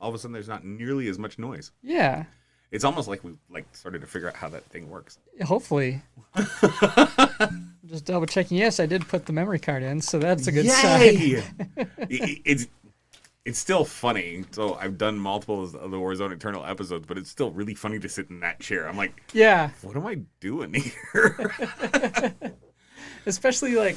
all of a sudden there's not nearly as much noise. Yeah. It's almost like we started to figure out how that thing works. Hopefully. Just double checking. Yes, I did put the memory card in, so that's a good sign. It's still funny. So I've done multiple of the Warzone Eternal episodes, but it's still really funny to sit in that chair. I'm like, yeah, what am I doing here? Especially like,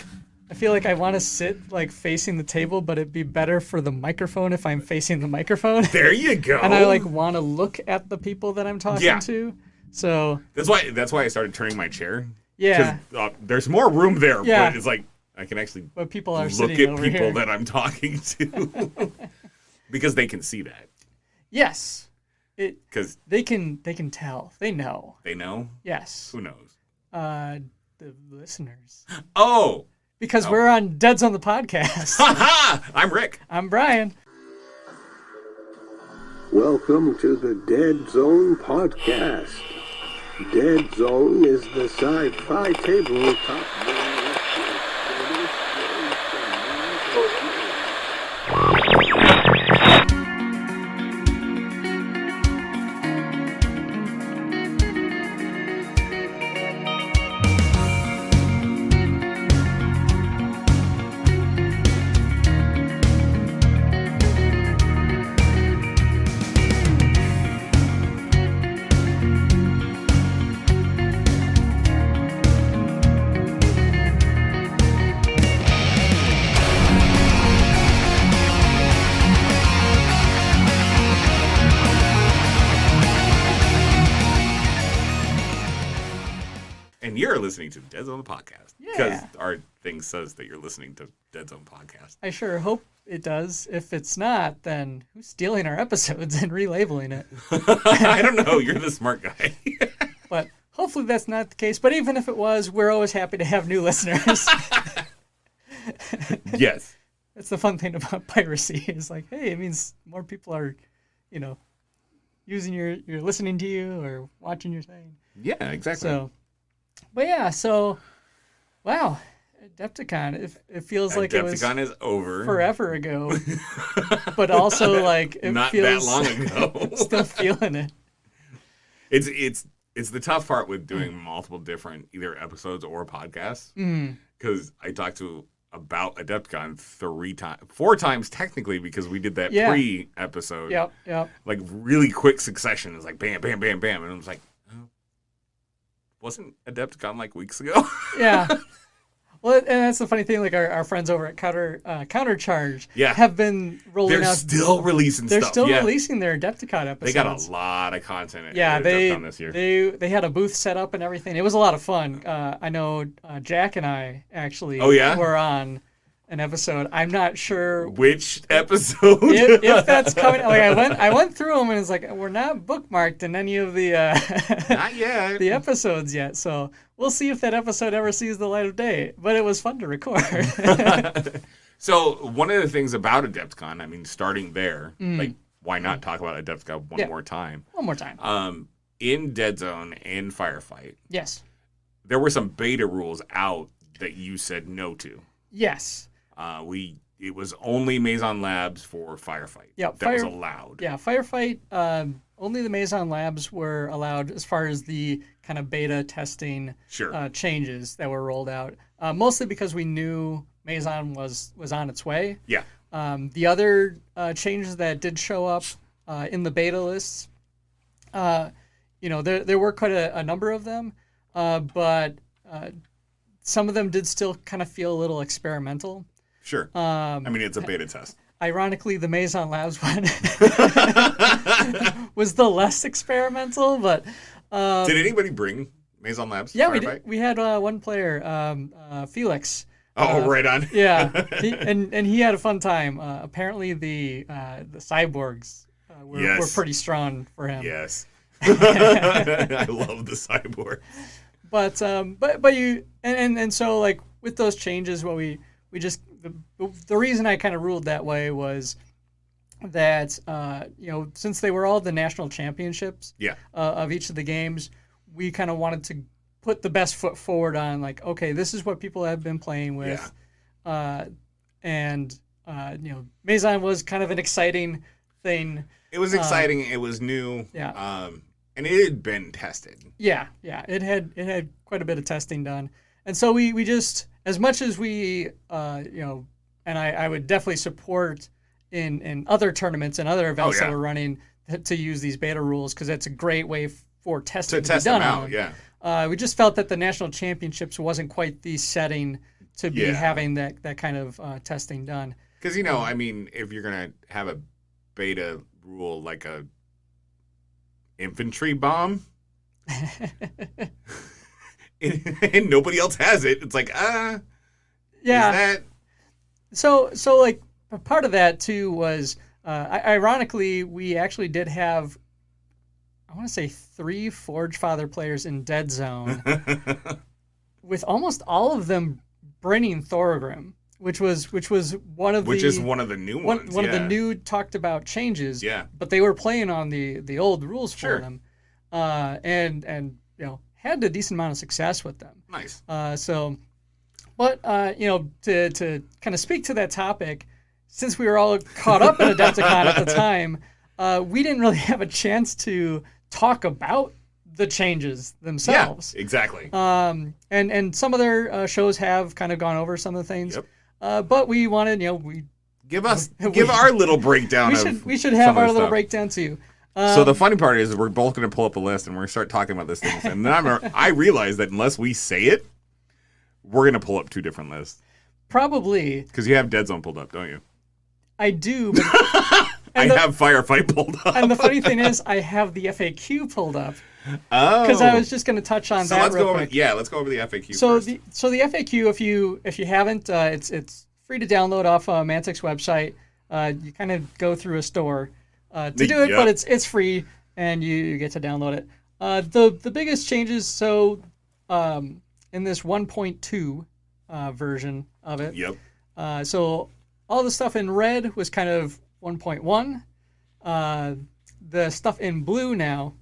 I feel like I want to sit like facing the table, but it'd be better for the microphone if I'm facing the microphone. There you go. And I like want to look at the people that I'm talking to. So that's why I started turning my chair. Yeah. There's more room there, but it's like I can actually people are look at people here. that I'm talking to because they can see that. Yes. Because they can tell. They know. They know? Yes. Who knows? The listeners. Oh. Because we're on Deadzone the podcast. I'm Rick. I'm Bryan. Welcome to the Deadzone podcast. Deadzone is the sci-fi tabletop. And you're listening to the Deadzone podcast. Because our thing says that you're listening to Deadzone podcast. I sure hope it does. If it's not, then who's stealing our episodes and relabeling it? I don't know. You're the smart guy. But hopefully that's not the case. But even if it was, we're always happy to have new listeners. Yes. That's the fun thing about piracy. It's like, hey, it means more people are, using you're listening to you or watching your thing. Yeah, exactly. So, wow, Adepticon. It feels like it was Adepticon is over forever ago, but also like it not feels that long ago. Still feeling it. It's the tough part with doing multiple different either episodes or podcasts because I talked to about Adepticon 4 times technically because we did that pre-episode. Yep. Like really quick succession. It's like bam, bam, bam, bam, and I was like. Wasn't Adepticon like weeks ago? Yeah. Well, and that's the funny thing. Like our friends over at Countercharge have been rolling out. They're still releasing stuff. They're still yeah. releasing their Adepticon episodes. They got a lot of content at Adepticon this year. They had a booth set up and everything. It was a lot of fun. I know Jack and I actually were on an episode. I'm not sure which episode. If that's coming. Like I went through them and it's like we're not bookmarked in any of the not yet the episodes yet. So we'll see if that episode ever sees the light of day. But it was fun to record. So one of the things about Adepticon, I mean, starting there, like why not talk about Adepticon one more time? One more time. In Deadzone and Firefight. Yes. There were some beta rules out that you said no to. Yes. It was only Maison Labs for Firefight. Yeah, that was allowed. Yeah, Firefight. Only the Maison Labs were allowed as far as the kind of beta testing changes that were rolled out. Mostly because we knew Maison was on its way. Yeah. The other changes that did show up in the beta lists, there were quite a number of them, but some of them did still kind of feel a little experimental. Sure. I mean, it's a beta test. Ironically, the Maison Labs one was the less experimental, but... did anybody bring Maison Labs? Yeah, we did. We had one player, Felix. Oh, right on. Yeah, he had a fun time. Apparently, the cyborgs were pretty strong for him. Yes. I love the cyborgs. But you and so like with those changes, what we just the reason I kind of ruled that way was that since they were all the national championships of each of the games, we kind of wanted to put the best foot forward on like, okay, this is what people have been playing with, and Maison was kind of an exciting thing. It was exciting. It was new. Yeah. And it had been tested. Yeah. It had quite a bit of testing done, and so we just, as much as we and I would definitely support in other tournaments and other events that we're running to use these beta rules, because that's a great way for testing to test be done them out. on. Yeah. We just felt that the national championships wasn't quite the setting to be having that kind of testing done. Because I mean, if you're gonna have a beta rule like a infantry bomb, and nobody else has it, it's like yeah. Is that... So like part of that too was ironically we actually did have, I want to say 3 Forge Father players in Deadzone, with almost all of them bringing Thorgrim, which is one of the new ones. One of the new talked about changes. Yeah. But they were playing on the old rules for them, and had a decent amount of success with them. Nice. But to kind of speak to that topic, since we were all caught up in Adepticon at the time, we didn't really have a chance to talk about the changes themselves. Yeah, exactly. And some other shows have kind of gone over some of the things. Yep. But we wanted, give our little breakdown. We should have our little breakdown too. So the funny part is we're both going to pull up a list and we're going to start talking about these things. And then I realize that unless we say it, we're going to pull up 2 different lists. Probably. Because you have Deadzone pulled up, don't you? I do. But I have Firefight pulled up. And the funny thing is, I have the FAQ pulled up. Oh. Because I was just going to touch on that real quick. Let's go over the FAQ first. The FAQ, if you haven't, it's free to download off Mantic's website. You kind of go through a store to do it, but it's free and you get to download it. The biggest changes, in this 1.2 version of it. Yep. So all the stuff in red was kind of 1.1. The stuff in blue now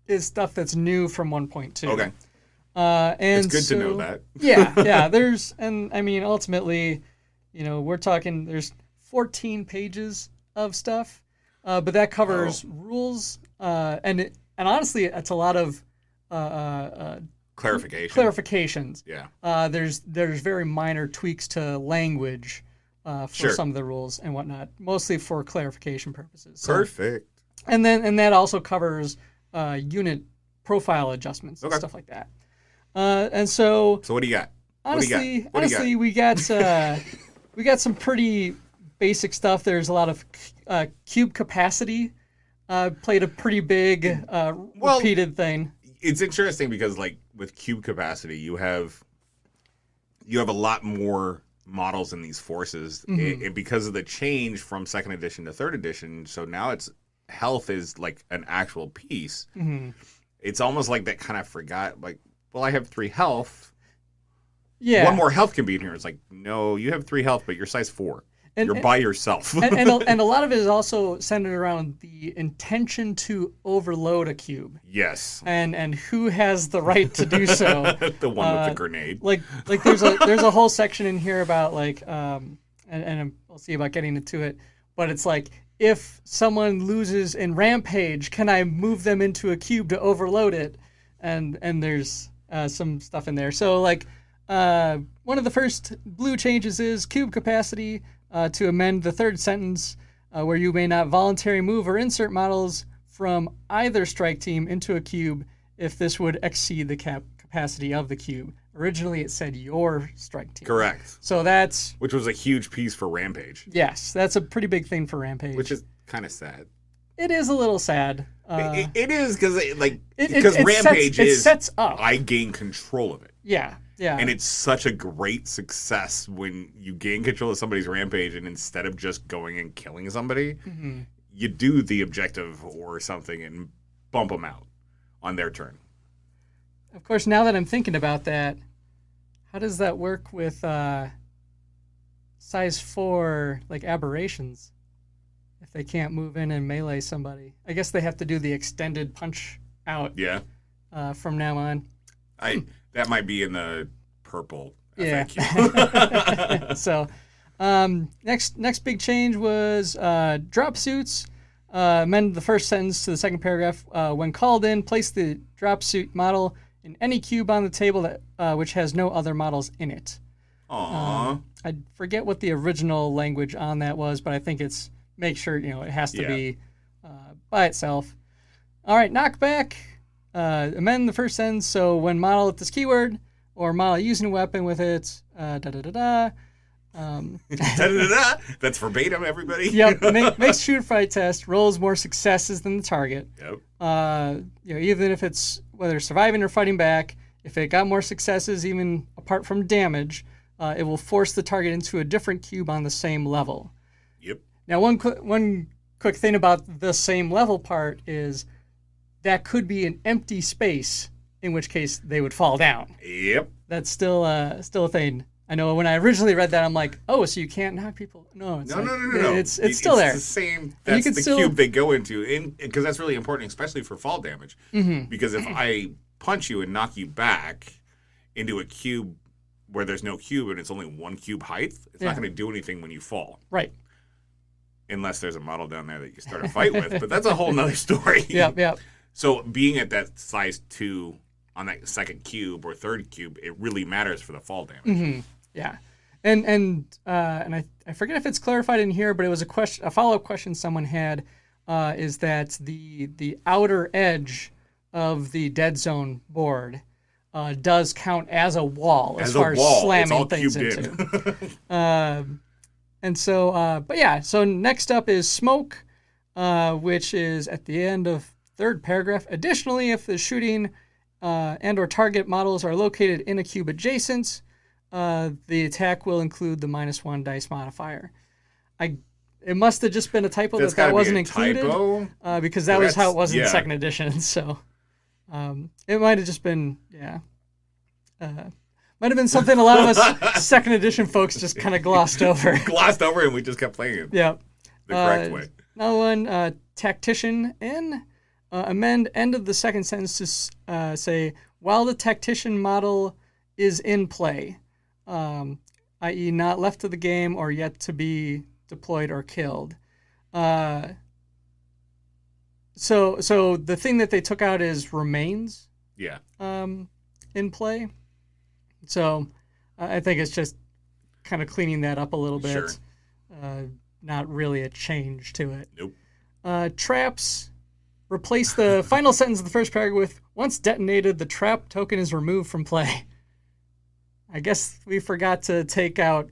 is stuff that's new from 1.2. Okay. And it's good to know that. yeah. Ultimately, we're talking, there's 14 pages of stuff, but that covers rules, and honestly, it's a lot of clarifications. Yeah. There's very minor tweaks to language for some of the rules and whatnot, mostly for clarification purposes. Perfect. And that also covers unit profile adjustments and stuff like that. So what do you got? Honestly, we got some pretty basic stuff. There's a lot of cube capacity played a pretty big repeated thing. It's interesting because, like, with cube capacity, you have a lot more models in these forces, and because of the change from 2nd edition to 3rd edition. So now health is like an actual piece. It's almost like that kind of forgot, like, well, I have 3 health. Yeah. 1 more health can be in here. It's like, no, you have 3 health, but you're size 4. You're by yourself. and a lot of it is also centered around the intention to overload a cube. Yes. And who has the right to do so? The one with the grenade. Like there's a whole section in here about and I'll see about getting into it, but it's like, if someone loses in Rampage, can I move them into a cube to overload it? And there's some stuff in there. So one of the first blue changes is cube capacity. To amend the 3rd sentence, where you may not voluntarily move or insert models from either strike team into a cube if this would exceed the capacity of the cube. Originally, it said your strike team. Correct. So which was a huge piece for Rampage. Yes, that's a pretty big thing for Rampage. Which is kind of sad. It is a little sad. It is because Rampage sets up. I gain control of it. Yeah. Yeah. And it's such a great success when you gain control of somebody's rampage, and instead of just going and killing somebody, you do the objective or something and bump them out on their turn. Of course, now that I'm thinking about that, how does that work with size 4 aberrations? If they can't move in and melee somebody, I guess they have to do the extended punch out. Yeah. From now on. That might be in the purple FAQ. So, next big change was drop suits. Amend the first sentence to the second paragraph. When called in, place the drop suit model in any cube on the table that which has no other models in it. Aww. I forget what the original language on that was, but I think it's make sure it has to be by itself. All right, knockback. Amend the first sentence so when model with this keyword or model using a weapon with it. That's verbatim, everybody. Yep. Makes shoot fight test rolls more successes than the target. Yep. Even if it's whether surviving or fighting back, if it got more successes, even apart from damage, it will force the target into a different cube on the same level. Yep. Now, one quick thing about the same level part is that could be an empty space, in which case they would fall down. Yep. That's still a thing. I know when I originally read that, I'm like, oh, so you can't knock people? No, No. It's still there. It's the same. That's the cube they go into, because that's really important, especially for fall damage. Mm-hmm. Because if I punch you and knock you back into a cube where there's no cube and it's only one cube height, it's not going to do anything when you fall. Right. Unless there's a model down there that you start a fight with, but that's a whole nother story. Yep. So being at that size 2 on that second cube or third cube, it really matters for the fall damage. Mm-hmm. Yeah, and I forget if it's clarified in here, but it was a follow-up question someone had, is that the outer edge of the Deadzone board does count as a wall as far as slamming things into. And so, so next up is smoke, which is at the end of third paragraph. Additionally, if the shooting and or target models are located in a cube adjacent, the attack will include the -1 dice modifier. It must have just been a typo that wasn't included, because that was how it was in second edition. So it might have just been might have been something a lot of us second edition folks just kind of glossed over. And we just kept playing it. Yeah, the correct way. Another one, tactician in. Amend end of the second sentence to say while the tactician model is in play. I.e. not left of the game or yet to be deployed or killed. So the thing that they took out is remains. Yeah. In play. So I think it's just kind of cleaning that up a little bit. Sure. Not really a change to it. Nope. Traps. Replace the final sentence of the first paragraph with once detonated, the trap token is removed from play. I guess we forgot to take out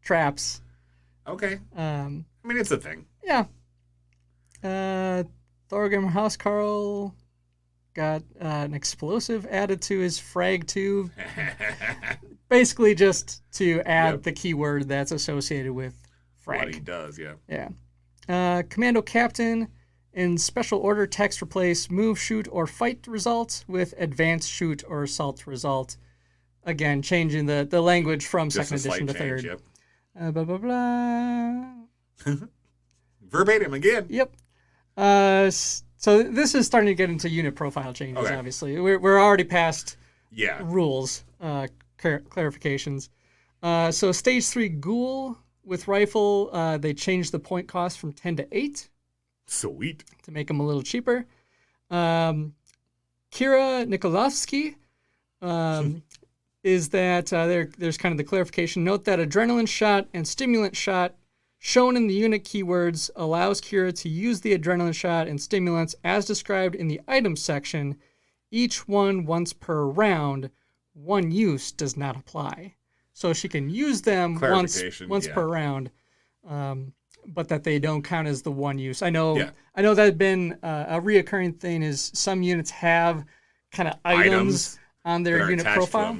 traps. Okay. I mean, it's a thing. Yeah. Thorgrim Housecarl got an explosive added to his frag tube. Basically just to add the keyword that's associated with frag. What he does, yeah. Yeah. Commando Captain. In special order text, replace move, shoot, or fight result with advanced shoot or assault result. Again, changing the language from just second edition to third. Yep. Blah, blah, blah. Verbatim again. Yep. So this is starting to get into unit profile changes, obviously. We're already past rules, clarifications. So stage 3 ghoul with rifle, they changed the point cost from 10 to 8. Sweet. To make them a little cheaper. Kira Nikolovsky is that there's kind of the clarification. Note that adrenaline shot and stimulant shot shown in the unit keywords allows Kira to use the adrenaline shot and stimulants as described in the items section, each one once per round. One use does not apply. So she can use them once per round. But that they don't count as the one use. I know that had been a reoccurring thing is some units have kind of items on their unit profile.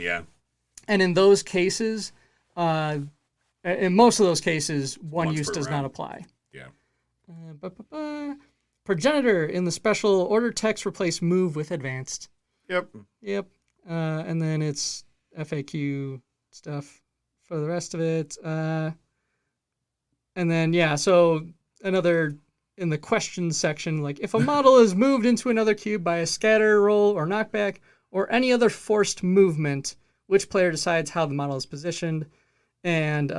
And in those cases, in most of those cases, one use does not apply. Yeah. Progenitor in the special order text replace move with advanced. Yep. And then it's FAQ stuff for the rest of it. And then, so another in the question section, like if a model is moved into another cube by a scatter, roll, or knockback, or any other forced movement, which player decides how the model is positioned? And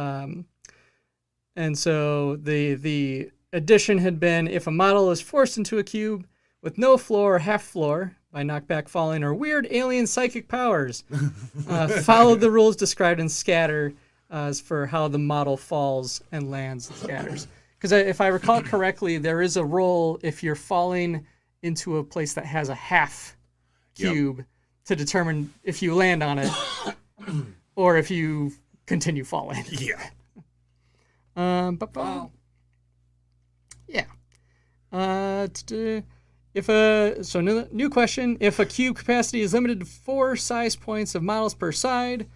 so the addition had been if a model is forced into a cube with no floor or half floor by knockback, falling, or weird alien psychic powers, follow the rules described in Scatter as for how the model falls and lands and scatters. Because if I recall correctly, there is a roll if you're falling into a place that has a half cube to determine if you land on it or if you continue falling. Yeah. New question. If a cube capacity is limited to 4 size points of models per side,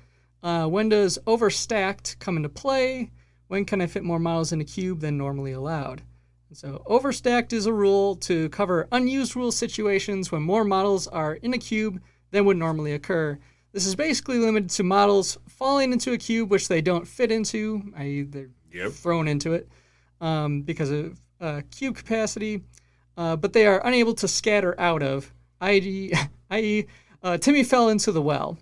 when does overstacked come into play? When can I fit more models in a cube than normally allowed? So overstacked is a rule to cover unused rule situations when more models are in a cube than would normally occur. This is basically limited to models falling into a cube which they don't fit into, i.e. they're thrown into it because of cube capacity, but they are unable to scatter out of, i.e. Timmy fell into the well.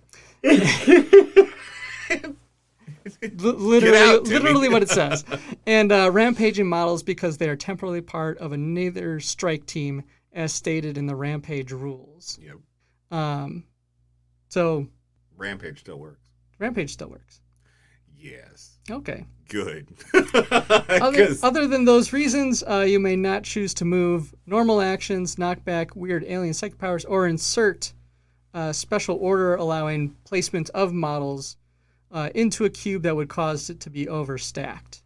Literally what it says. And rampaging models because they are temporarily part of a Nether strike team as stated in the Rampage rules. Yep. So Rampage still works. Rampage still works. Yes. Okay. Good. Other than those reasons, you may not choose to move normal actions, knockback, weird alien psychic powers, or insert special order allowing placement of models into a cube that would cause it to be overstacked.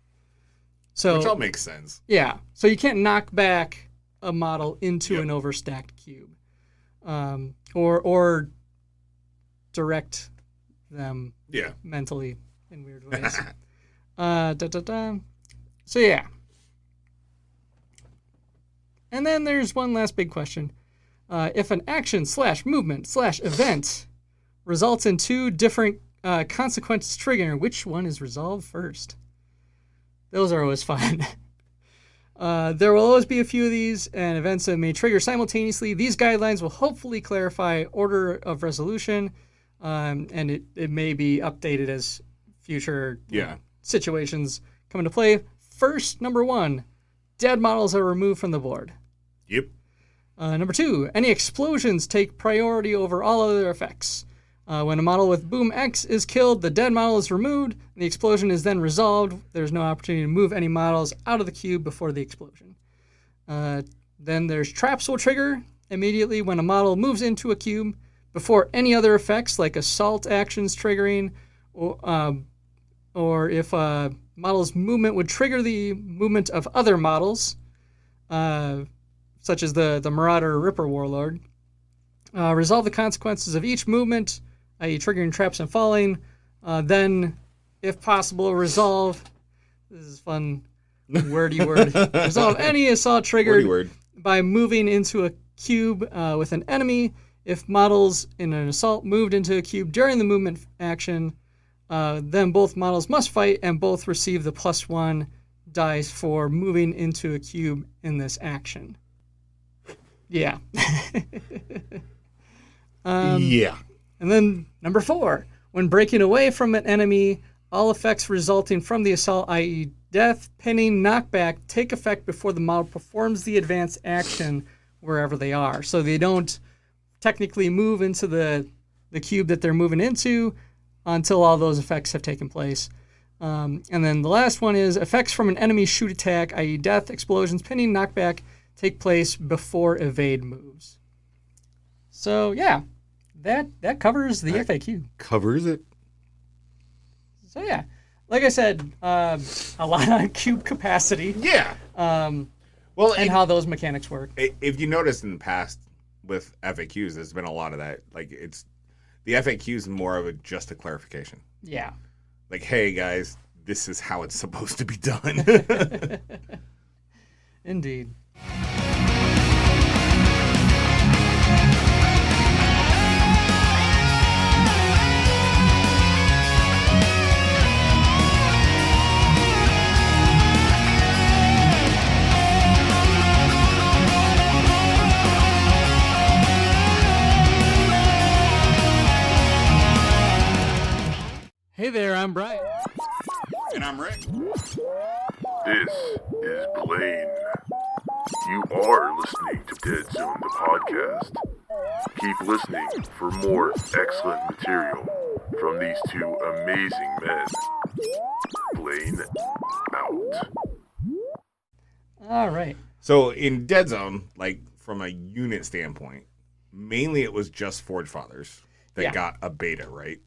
So, which all makes sense. Yeah. So you can't knock back a model into an overstacked cube, or direct them mentally in weird ways. So yeah. And then there's one last big question. If an action / movement / event results in 2 different consequences triggering, which one is resolved first? Those are always fun. There will always be a few of these, and events that may trigger simultaneously. These guidelines will hopefully clarify order of resolution, and it may be updated as future situations come into play. First, number 1, dead models are removed from the board. Yep. Number 2, any explosions take priority over all other effects. When a model with Boom X is killed, the dead model is removed, and the explosion is then resolved. There's no opportunity to move any models out of the cube before the explosion. Then there's traps will trigger immediately when a model moves into a cube before any other effects like assault actions triggering, or if a model's movement would trigger the movement of other models, such as the Marauder or Ripper Warlord. Resolve the consequences of each movement, i.e. triggering traps and falling. Then, if possible, resolve, this is fun, wordy word, resolve any assault triggered by moving into a cube with an enemy. If models in an assault moved into a cube during the movement action, then both models must fight and both receive the +1 dice for moving into a cube in this action. Yeah. And then number 4, when breaking away from an enemy, all effects resulting from the assault, i.e. death, pinning, knockback, take effect before the model performs the advanced action wherever they are. So they don't technically move into the cube that they're moving into until all those effects have taken place. And then the last one is effects from an enemy shoot attack, i.e. death, explosions, pinning, knockback, take place before evade moves. So yeah, that covers the FAQ. Covers it. So yeah, like I said, a lot on cube capacity. Yeah. And how those mechanics work. If you notice in the past with FAQs, there's been a lot of that. Like the FAQ is more of just a clarification. Yeah. Like, hey guys, this is how it's supposed to be done. Indeed. Hey there, I'm Bryan. And I'm Rick. This is Blaine. You are listening to Deadzone, the podcast. Keep listening for more excellent material from these two amazing men. Blaine out. All right. So in Deadzone, like from a unit standpoint, mainly it was just Forge Fathers that got a beta, right?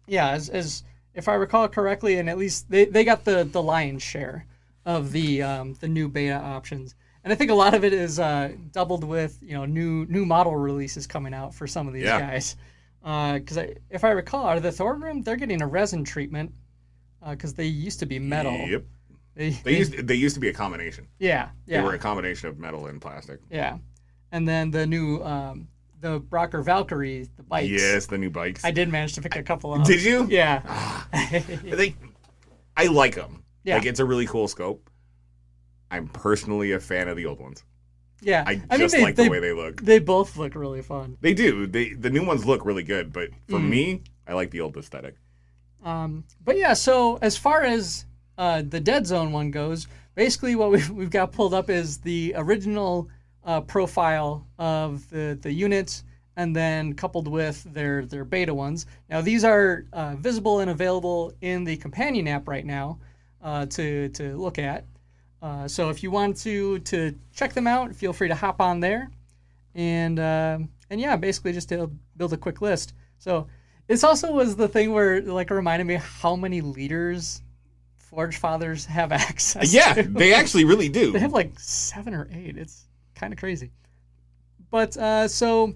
Yeah, as if I recall correctly, and at least they got the lion's share of the new beta options. And I think a lot of it is doubled with new model releases coming out for some of these guys. Because if I recall, out of the Thorgrim, they're getting a resin treatment because they used to be metal. Yep. They used to be a combination. Yeah. They were a combination of metal and plastic. Yeah. And then the new the Brocker Valkyrie, the bikes. Yes, the new bikes. I did manage to pick a couple up. Did you? Yeah. I like them. Yeah. Like, it's a really cool scope. I'm personally a fan of the old ones. Yeah. I like the way they look. They both look really fun. They do. The new ones look really good, but for me, I like the old aesthetic. But yeah, so as far as the Deadzone one goes, basically what we've got pulled up is the original profile of the units, and then coupled with their beta ones. Now these are visible and available in the companion app right now to look at. So if you want to check them out, feel free to hop on there, and yeah, basically just to build a quick list. So this also was the thing where like it reminded me how many leaders Forge Fathers have access to. They actually really do. They have like 7 or 8. It's kind of crazy. But so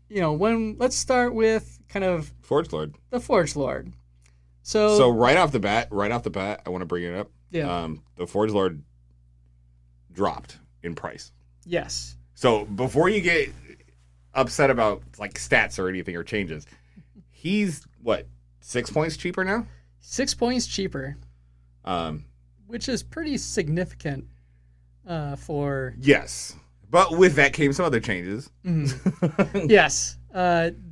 let's start with kind of Forge Lord. The Forge Lord. So right off the bat, I want to bring it up. Yeah. The Forge Lord dropped in price. Yes. So before you get upset about like stats or anything or changes, he's what, 6 points cheaper now? 6 points cheaper. Which is pretty significant for... Yes. But with that came some other changes. Mm-hmm. Yes.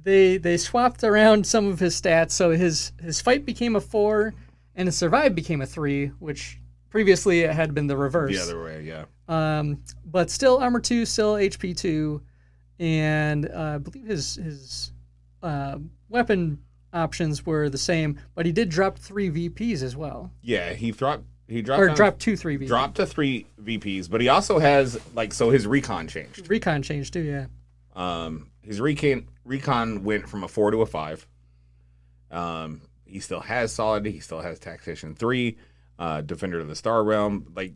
They swapped around some of his stats. So his fight became a 4 and his survive became a 3, which previously it had been the reverse. The other way, yeah. But still armor 2, still HP 2, and I believe his weapon options were the same, but he did drop 3 VPs as well. Yeah, he dropped 2 3 VPs. Dropped to 3 VPs, but he also has his recon changed. Recon changed too, yeah. His recon went from a 4 to a 5. He still has solid. He still has Tactician 3, Defender of the Star Realm. Like,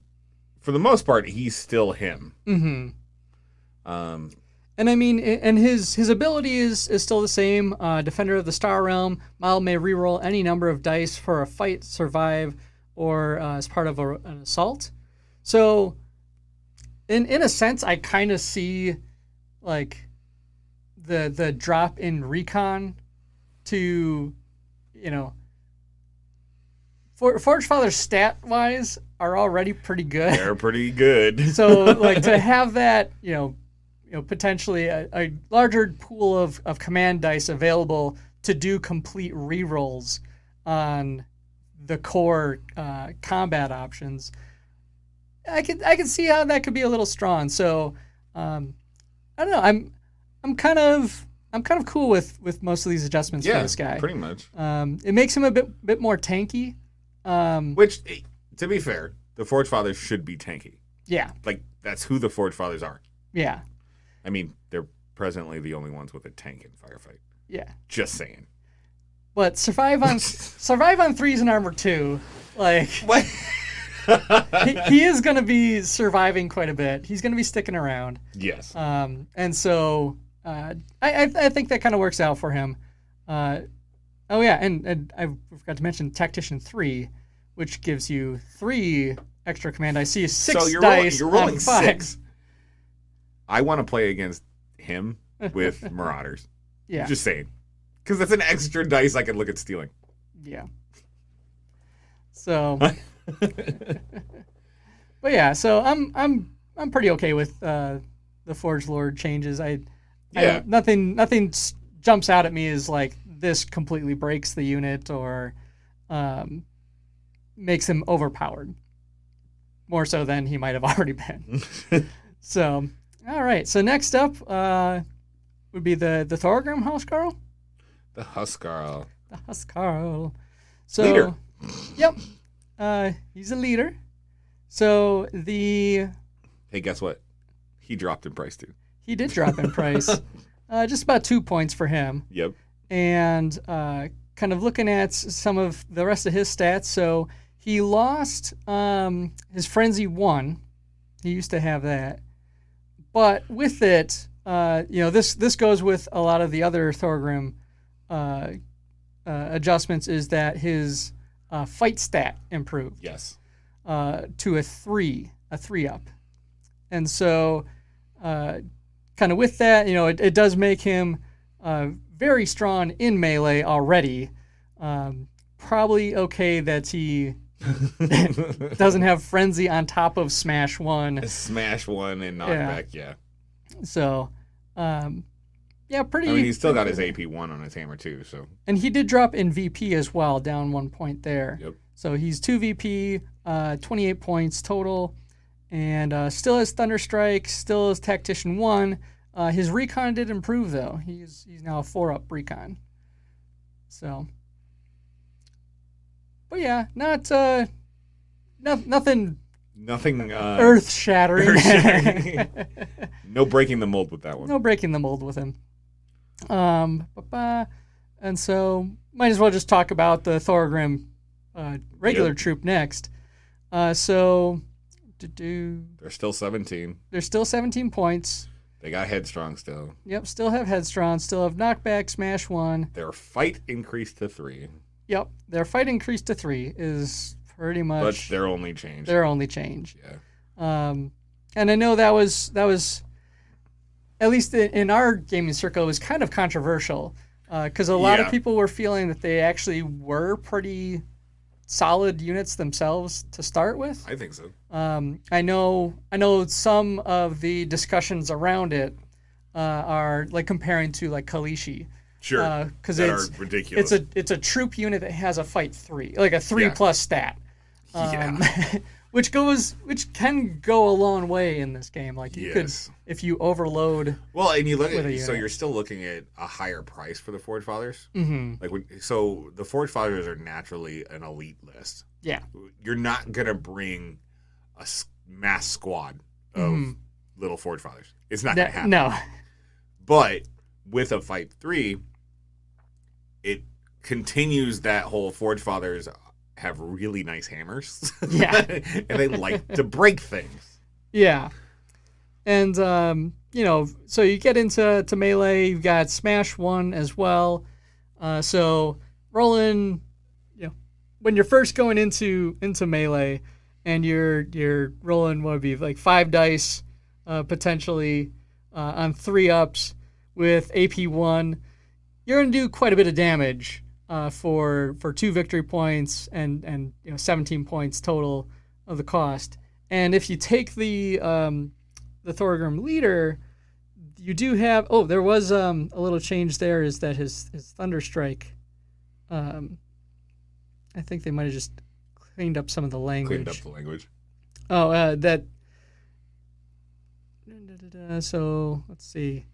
for the most part, he's still him. Mm-hmm. And I mean, and his ability is still the same. Defender of the Star Realm. Mal may reroll any number of dice for a fight, survive, or as part of an assault. So, in a sense, I kind of see like the drop in recon to, Forge Fathers stat wise are already pretty good. They're pretty good. So like to have that, potentially a larger pool of command dice available to do complete rerolls on the core combat options, I could see how that could be a little strong. So I don't know. I'm kind of cool with most of these adjustments for this guy. Pretty much. It makes him a bit more tanky. Which, to be fair, the Forge Fathers should be tanky. Yeah. Like, that's who the Forge Fathers are. Yeah. I mean, they're presently the only ones with a tank in Firefight. Yeah. Just saying. But survive on 3s and armor 2, like what? he is going to be surviving quite a bit. He's going to be sticking around. Yes. And so I think that kind of works out for him. Oh yeah, and I forgot to mention Tactician 3, which gives you 3 extra command dice. See 6 so dice. You're rolling on 5. 6. I want to play against him with Marauders. Yeah. Just saying. Because that's an extra dice I can look at stealing. Yeah. So but yeah, so I'm pretty okay with the Forge Lord changes. Nothing jumps out at me as like this completely breaks the unit or makes him overpowered. more so than he might have already been. So, all right. So next up would be the Thorgrim Huskarl. The Huskarl. The Huskarl. So, Leader. Yep. He's a leader. So Hey, guess what? He dropped in price too. he did drop in price. Just about 2 points for him. Yep. And kind of looking at some of the rest of his stats. So he lost his Frenzy 1. He used to have that. But with it, this goes with a lot of the other Thorgrim adjustments, is that his fight stat improved. Yes. To a 3 up. And so kind of with that, it does make him very strong in melee already. Probably okay that he doesn't have Frenzy on top of Smash 1. Smash 1 and knockback, yeah. So, pretty... I mean, he's still got his AP 1 on his hammer too, so... And he did drop in VP as well, down 1 point there. Yep. So he's 2 VP, 28 points total, and still has Thunderstrike, still has Tactician 1. His recon did improve, though. He's now a 4-up recon. So... But yeah, nothing earth-shattering. No breaking the mold with that one. No breaking the mold with him. And so might as well just talk about the Thorgrim regular troop next. They're still 17. They're still 17 points. They got Headstrong still. Yep, still have Headstrong, still have Knockback, Smash 1. Their fight increased to 3. Yep, their fight increased to 3 is pretty much... That's their only change. Their only change. Yeah. And I know that was at least in our gaming circle, was kind of controversial because a lot of people were feeling that they actually were pretty solid units themselves to start with. I think so. I know some of the discussions around it are like comparing to like Kalishi. Sure. Because it's ridiculous. It's a troop unit that has a fight 3, like a 3+ stat. Which can go a long way in this game. Like you could, if you overload. Well, and you look at so you're still looking at a higher price for the Forge Fathers. Mm-hmm. So the Forge Fathers are naturally an elite list. Yeah. You're not gonna bring a mass squad of little Forge Fathers. It's not gonna happen. No. But with a fight 3, it continues that whole Forge Fathers have really nice hammers. Yeah. And they like to break things. Yeah. And, so you get into melee, you've got Smash 1 as well. So rolling, when you're first going into melee and you're rolling, what would be like 5 dice, potentially, on 3-ups with AP 1, you're going to do quite a bit of damage. For 2 victory points and 17 points total of the cost. And if you take the Thorgrim leader, you do have there was a little change there, is that his Thunderstrike, I think they might have just cleaned up some of the language. So let's see.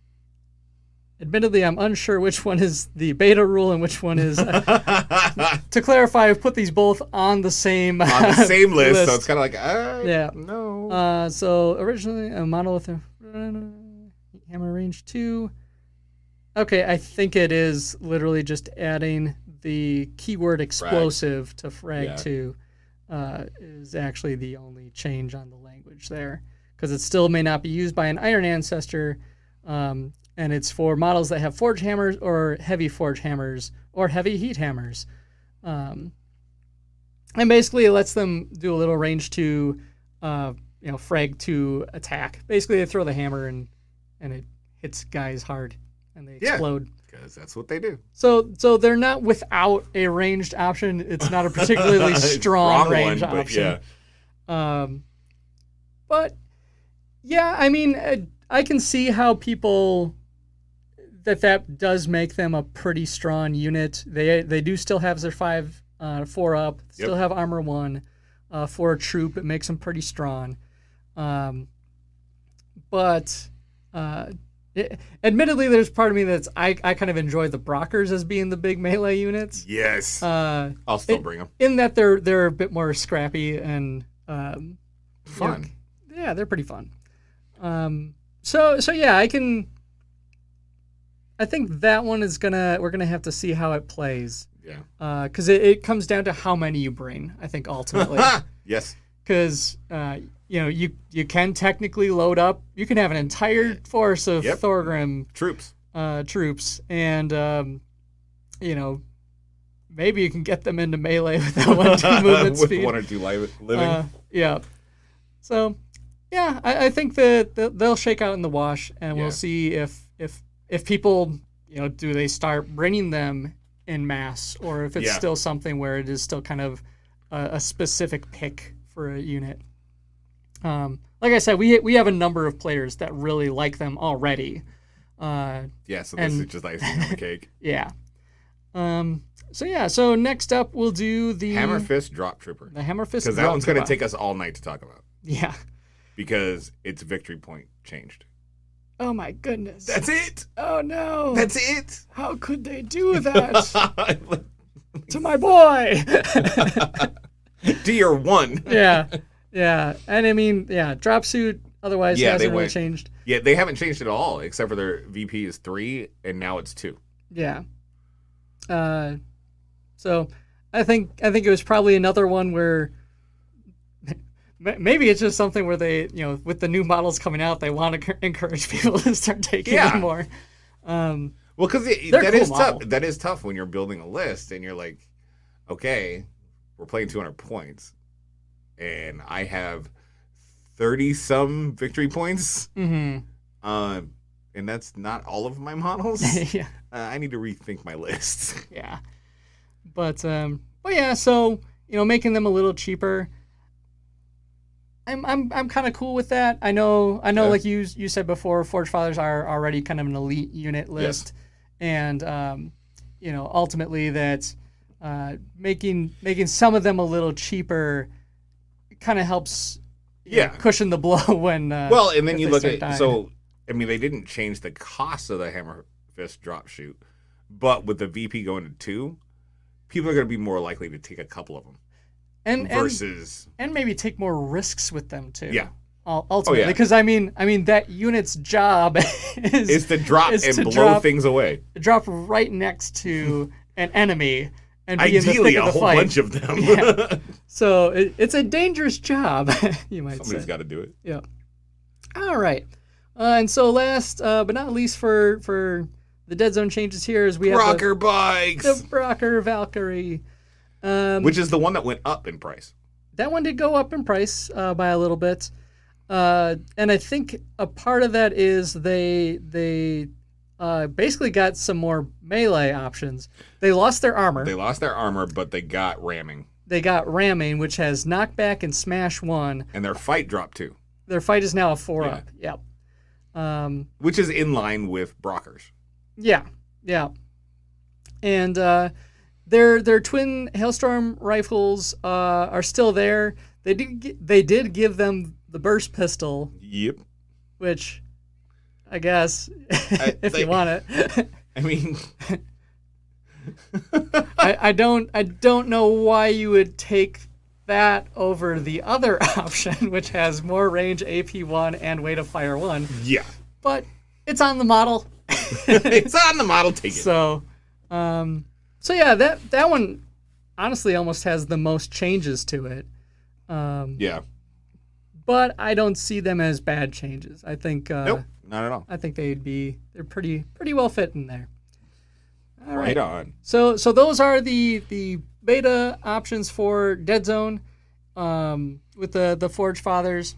Admittedly, I'm unsure which one is the beta rule and which one is. To clarify, I've put these both on the same list, so it's kind of like, no. So originally, a monolith hammer range 2. Okay, I think it is literally just adding the keyword explosive to frag 2 is actually the only change on the language there, because it still may not be used by an Iron Ancestor. And it's for models that have forge hammers or heavy forge hammers or heavy heat hammers. And basically it lets them do a little range 2, frag 2 attack. Basically they throw the hammer and it hits guys hard and they explode. Because that's what they do. So they're not without a ranged option. It's not a particularly strong ranged option. But yeah, I mean, I can see how people... that does make them a pretty strong unit. They do still have their 4-up, still have armor 1. for a troop. It makes them pretty strong. But admittedly, there's part of me that's I kind of enjoy the Brockers as being the big melee units. Yes. I'll still bring them. In that they're a bit more scrappy and Fun. Yeah, they're pretty fun. So yeah, I think that one is we're gonna have to see how it plays. Yeah. Because it comes down to how many you bring, I think, ultimately. Yes. Because you can technically load up. You can have an entire force of Thorgrim troops, and maybe you can get them into melee with that 1-2 movement with speed. 1 or 2 living. Yeah. So, yeah, I think that they'll shake out in the wash, and we'll see if people, do they start bringing them in mass, or if it's still something where it is still kind of a specific pick for a unit. Like I said, we have a number of players that really like them already. So this is just icing on the cake. Yeah. So next up we'll do the Hammer Fist Drop Trooper. The Hammer Fist, because that one's going to take us all night to talk about. Yeah. Because its victory point changed. Oh my goodness. That's it. Oh no. That's it. How could they do that to my boy? Tier 1. Yeah. And I mean, drop suit otherwise hasn't really changed. Yeah, they haven't changed at all, except for their VP is 3 and now it's 2. Yeah. So I think it was probably another one where maybe it's just something where they, with the new models coming out, they want to encourage people to start taking them more. Well, because that is tough. That is tough when you're building a list and you're like, okay, we're playing 200 points, and I have 30-some victory points. Mm-hmm. And that's not all of my models. Yeah. I need to rethink my list. Yeah. But yeah, so, making them a little cheaper, I'm kind of cool with that. I know like you said before, Forge Fathers are already kind of an elite unit list. Yes. And ultimately that making some of them a little cheaper kind of helps cushion the blow when and then you look at dying. So I mean, they didn't change the cost of the Hammer Fist drop shoot, but with the VP going to 2, people are going to be more likely to take a couple of them. And maybe take more risks with them too. Yeah. Ultimately, because I mean that unit's job is to drop and blow things away. Drop right next to an enemy and be ideally in the thick of the a whole bunch of them. Yeah. So it's a dangerous job. You might say. Somebody's got to do it. Yeah. All right. And so last but not least for the Deadzone changes here is we have Brocker bikes. The Brocker Valkyrie. Which is the one that went up in price. That one did go up in price by a little bit. And I think a part of that is they basically got some more melee options. They lost their armor. But they got ramming. Which has knockback and smash 1. And their fight dropped 2. Their fight is now a 4-up. Yep. Which is in line with Brockers. Yeah. And their twin Hailstorm rifles are still there. They did give them the burst pistol. Yep. Which, I guess, if you want it. I mean, I don't know why you would take that over the other option, which has more range, AP 1, and weight of fire 1. Yeah. But it's on the model. It's on the model. Take it. So yeah, that one honestly almost has the most changes to it. Yeah. But I don't see them as bad changes. I think nope, not at all. I think they're pretty well fit in there. All right. Right on. So those are the beta options for Deadzone with the Forge Fathers.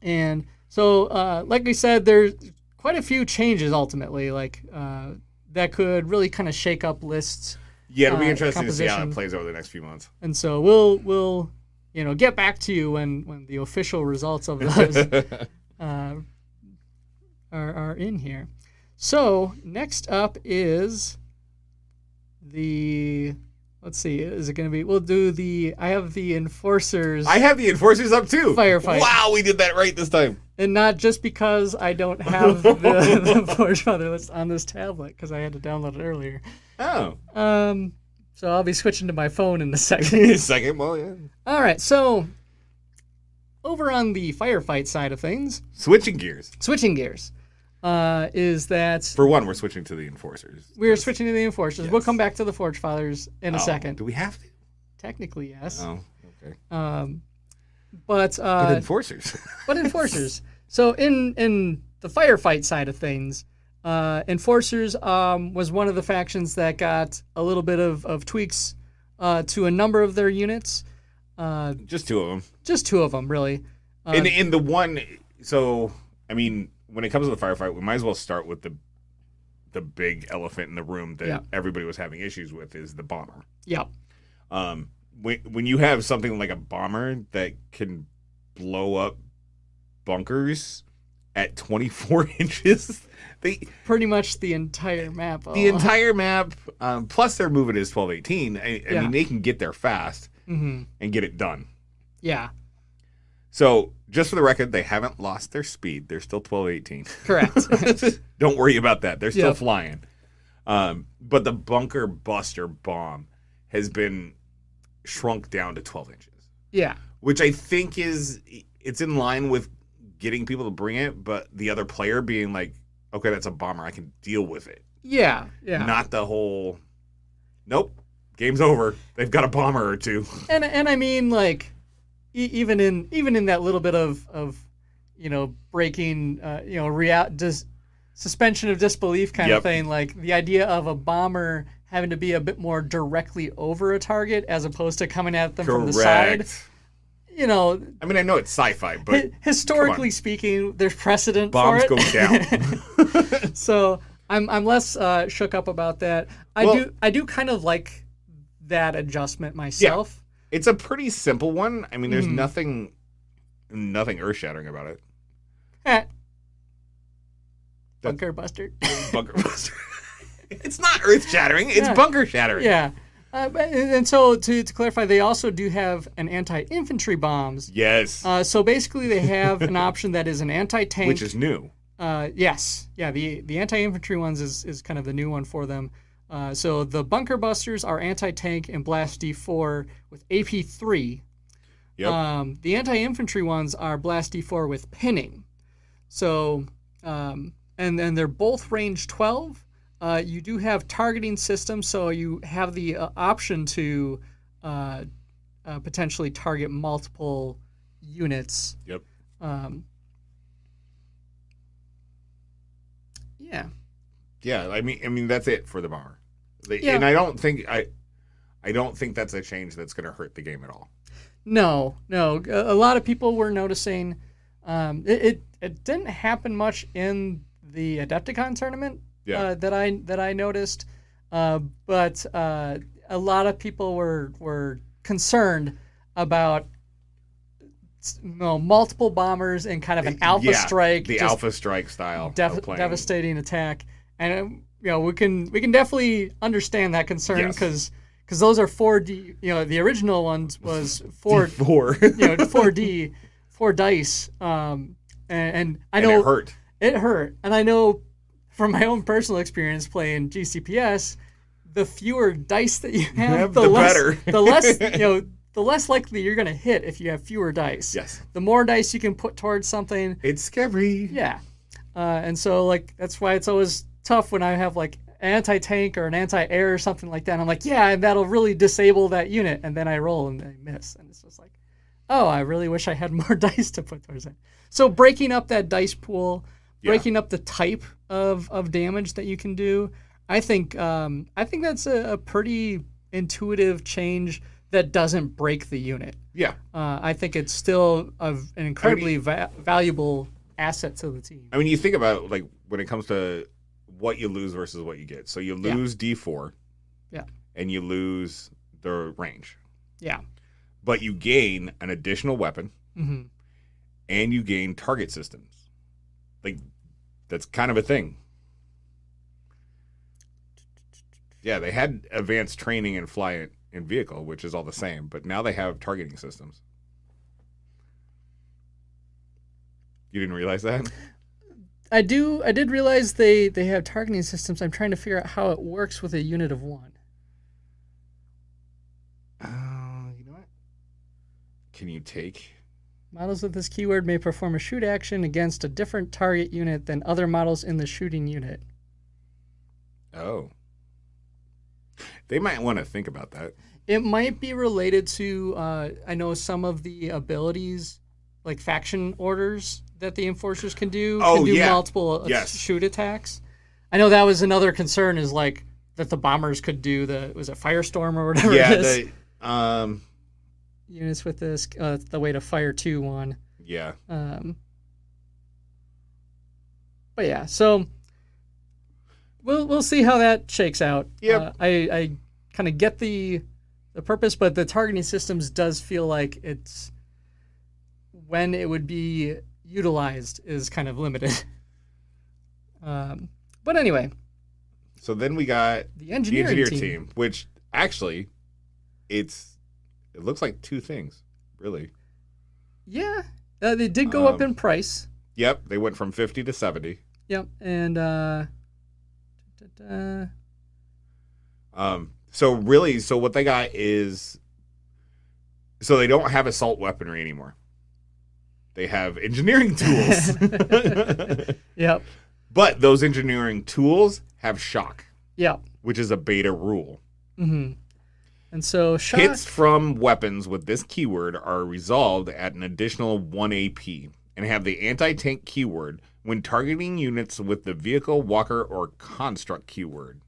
And so like we said, there's quite a few changes ultimately, like that could really kind of shake up lists. Yeah, it'll be interesting to see how it plays over the next few months. And so we'll get back to you when the official results of those are in here. So next up is the let's see. Is it going to be? We'll do the. I have the enforcers. I have the enforcers up too. Firefight. Wow, we did that right this time. And not just because I don't have the Forge Father list on this tablet because I had to download it earlier. Oh. So I'll be switching to my phone in a second. Well, yeah. All right. So over on the firefight side of things, Switching gears. Is that For one, we're switching to the enforcers. we're switching to the enforcers. Yes. We'll come back to the Forge Fathers in a second. Do we have to? Technically, yes. Oh, okay. But enforcers. But enforcers. So in the firefight side of things, enforcers was one of the factions that got a little bit of tweaks to a number of their units. Just two of them. Just two of them, really. In the one, so I mean, when it comes to the firefight, we might as well start with the big elephant in the room that everybody was having issues with is the bomber. Yeah. When you have something like a bomber that can blow up bunkers at 24 inches, pretty much the entire map. The entire map, plus their movement is 1218. I mean, they can get there fast and get it done. Yeah. So, just for the record, they haven't lost their speed. They're still 1218. Correct. Don't worry about that. They're still flying. But the bunker buster bomb has been shrunk down to 12 inches. Yeah. Which I think it's in line with getting people to bring it, but the other player being like, okay, that's a bomber. I can deal with it. Yeah. Yeah. Not the whole, nope, game's over. They've got a bomber or two. And I mean, like, even in that little bit of breaking, suspension of disbelief kind of thing, like the idea of a bomber having to be a bit more directly over a target as opposed to coming at them from the side. I mean, I know it's sci-fi, but historically speaking, there's precedent bombs for it. go down. So I'm less shook up about that. I do kind of like that adjustment myself. Yeah. It's a pretty simple one. I mean, there's nothing earth-shattering about it. Bunker buster. Bunker buster. It's not earth-shattering. It's bunker-shattering. Yeah. And so to clarify, they also do have an anti-infantry bombs. Yes. So basically, they have an option that is an anti-tank, which is new. Yes. Yeah. The anti-infantry ones is kind of the new one for them. So the bunker busters are anti-tank and blast D4 with AP 3. Yep. The anti-infantry ones are blast D4 with pinning. So and they're both range 12. You do have targeting systems, so you have the option to potentially target multiple units. Yep. Yeah. Yeah. I mean that's it for the bomber. And I don't think that's a change that's going to hurt the game at all. No. A lot of people were noticing. It didn't happen much in the Adepticon tournament. Yeah. That I noticed, but a lot of people were concerned about multiple bombers and kind of an alpha strike, the alpha strike style, devastating attack, and we can definitely understand that concern because those are 4D. The original ones was 4D, 4 dice, and I know it hurt, and I know. From my own personal experience playing GCPS, the fewer dice that you have, the better. the less likely you're going to hit if you have fewer dice. Yes. The more dice you can put towards something, it's scary. Yeah. And so that's why it's always tough when I have like an anti-tank or an anti-air or something like that. I'm like, yeah, that'll really disable that unit, and then I roll and I miss, and it's just like, oh, I really wish I had more dice to put towards it. So breaking up that dice pool. Breaking up the type of damage that you can do, I think that's a pretty intuitive change that doesn't break the unit. Yeah. I think it's still an incredibly valuable asset to the team. I mean, you think about like when it comes to what you lose versus what you get. So you lose D4. Yeah. And you lose the range. Yeah. But you gain an additional weapon. Mm-hmm. And you gain target systems. Like, that's kind of a thing. Yeah, they had advanced training in flight and vehicle, which is all the same. But now they have targeting systems. You didn't realize that? I did realize they have targeting systems. I'm trying to figure out how it works with a unit of 1. You know what? Can you take... Models with this keyword may perform a shoot action against a different target unit than other models in the shooting unit. Oh. They might want to think about that. It might be related to, I know some of the abilities, like faction orders that the enforcers can do multiple shoot attacks. I know that was another concern, is like that the bombers could do was it Firestorm or whatever it is? Units with this, the way to fire 2-1. Yeah. But yeah, so we'll see how that shakes out. Yep. I kind of get the purpose, but the targeting systems does feel like it's when it would be utilized is kind of limited. But anyway. So then we got the engineer team, which actually it looks like 2 things, really. Yeah. They did go up in price. Yep. They went from 50 to 70. Yep. And so what they got is, so they don't have assault weaponry anymore. They have engineering tools. Yep. But those engineering tools have shock. Yep. Which is a beta rule. Mm-hmm. And so shock... Hits from weapons with this keyword are resolved at an additional 1 AP and have the anti-tank keyword when targeting units with the vehicle, walker, or construct keyword.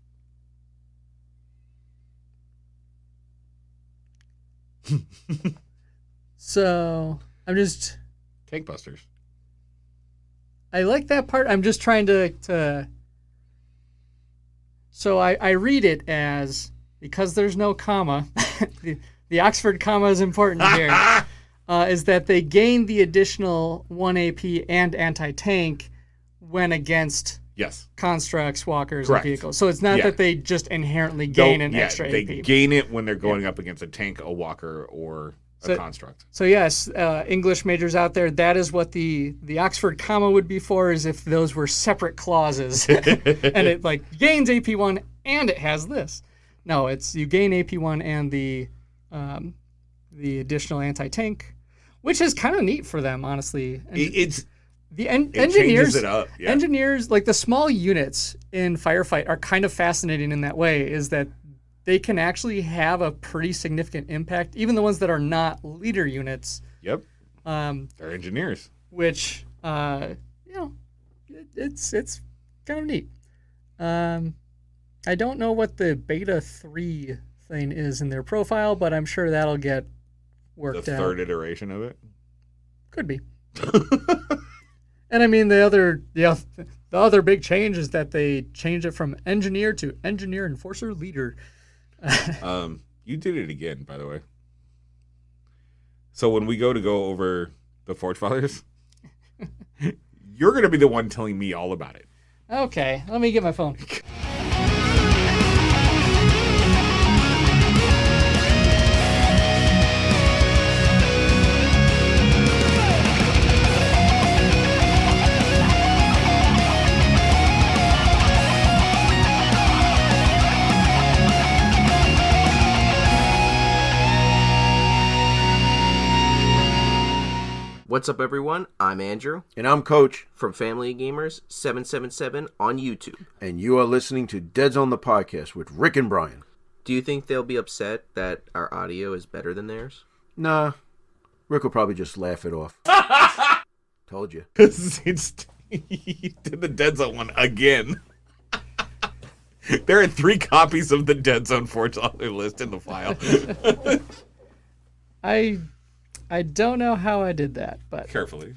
So I'm just... Tank busters. I like that part. I'm just trying to... So I read it as, because there's no comma, the Oxford comma is important here, is that they gain the additional 1 AP and anti-tank when against constructs, walkers, and vehicles. So it's not that they just inherently gain an extra AP. They gain it when they're going up against a tank, a walker, or a construct. So yes, English majors out there, that is what the Oxford comma would be for, is if those were separate clauses. And it like gains AP1 and it has this. No, it's you gain AP1 and the additional anti-tank, which is kind of neat for them, honestly. And engineers changes it up. Yeah. Engineers, like the small units in Firefight, are kind of fascinating in that way, is that they can actually have a pretty significant impact, even the ones that are not leader units. Yep. They're engineers. Which, it's kind of neat. I don't know what the beta 3 thing is in their profile, but I'm sure that'll get worked out. The third iteration of it? Could be. And I mean, the other big change is that they changed it from engineer to engineer enforcer leader. You did it again, by the way. So when we go over the Forge Fathers, you're going to be the one telling me all about it. Okay, let me get my phone. What's up, everyone? I'm Andrew. And I'm Coach. From FamilyOfGamers777 on YouTube. And you are listening to Deadzone the Podcast with Rick and Bryan. Do you think they'll be upset that our audio is better than theirs? Nah. Rick will probably just laugh it off. Told you. He did the Deadzone one again. There are 3 copies of the Deadzone Forge Father list in the file. I don't know how I did that, but... Carefully.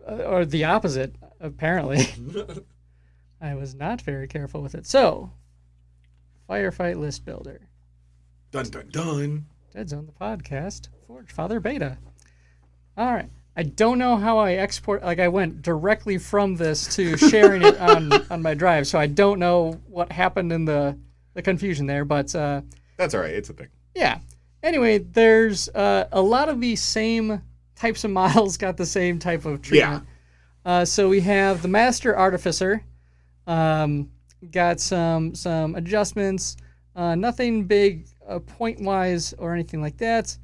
Or the opposite, apparently. I was not very careful with it. So, Firefight List Builder. Dun, dun, dun. Deadzone the Podcast, Forge Father Beta. All right. I don't know how I export... Like, I went directly from this to sharing it on my drive, so I don't know what happened in the confusion there, but That's all right. It's a thing. Yeah. Anyway, there's a lot of the same types of models got the same type of treatment. So we have the Master Artificer. Got some adjustments. Nothing big point-wise or anything like that.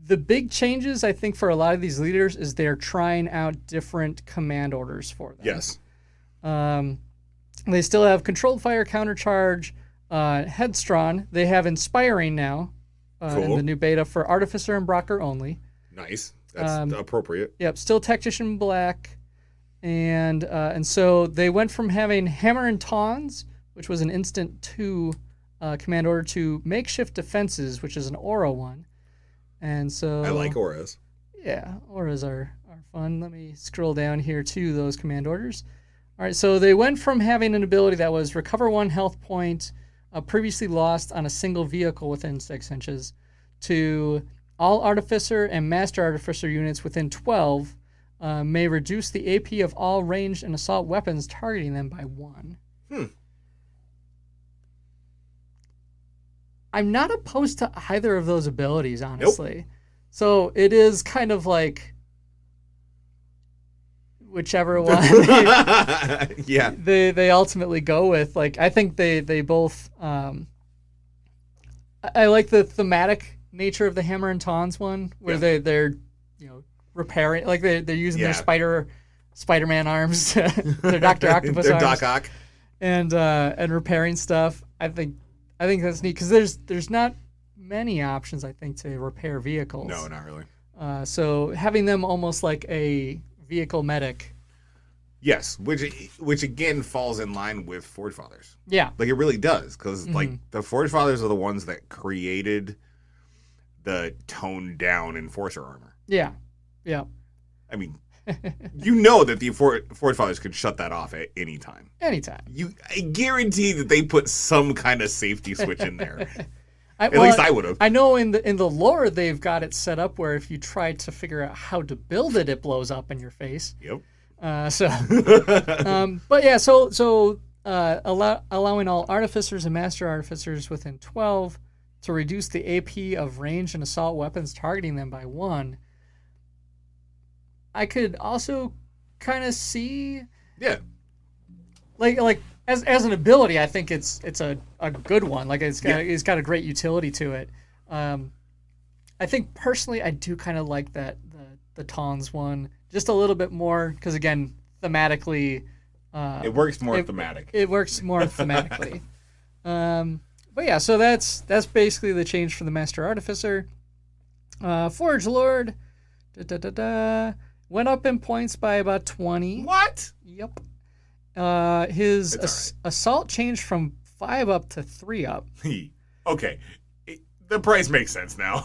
The big changes, I think, for a lot of these leaders is they're trying out different command orders for them. Yes. They still have Controlled Fire, Countercharge, Headstrong. They have Inspiring now in the new beta for Artificer and Brocker only. Nice. That's appropriate. Yep, still Tactician Black. And so they went from having Hammer and Tongs, which was an Instant 2 command order, to Makeshift Defenses, which is an Aura 1. And so I like auras. Yeah, auras are fun. Let me scroll down here to those command orders. All right, so they went from having an ability that was recover 1 health point previously lost on a single vehicle within 6 inches to all Artificer and Master Artificer units within 12 may reduce the AP of all ranged and assault weapons targeting them by 1. I'm not opposed to either of those abilities, honestly. Nope. So it is kind of like whichever one they ultimately go with. Like, I think they both I like the thematic nature of the Hammer and Tongs one, where they're repairing, like they're using their Spider-Man arms, their Dr. Octopus their arms, Doc Ock, and repairing stuff. I think that's neat because there's not many options, I think, to repair vehicles. No, not really. So having them almost like a vehicle medic. Yes, which again falls in line with Forge Fathers. Yeah, like it really does, because like the Forge Fathers are the ones that created the toned down Enforcer armor. Yeah. I mean, you know that the Forge Fathers could shut that off at any time. Anytime. I guarantee that they put some kind of safety switch in there. At least I would have. I know in the lore they've got it set up where if you try to figure out how to build it, it blows up in your face. Yep. But yeah, so allowing all Artificers and Master Artificers within 12 to reduce the AP of ranged and assault weapons targeting them by 1. I could also kind of see, like as an ability, I think it's a good one. Like it's got a great utility to it. I think personally, I do kind of like that the Tongs one just a little bit more because again, thematically, it works more thematic. It works more thematically. But yeah, so that's basically the change for the Master Artificer. Forge Lord. Went up in points by about 20. What? Yep. His assault changed from 5 up to 3 up. Okay. The price makes sense now.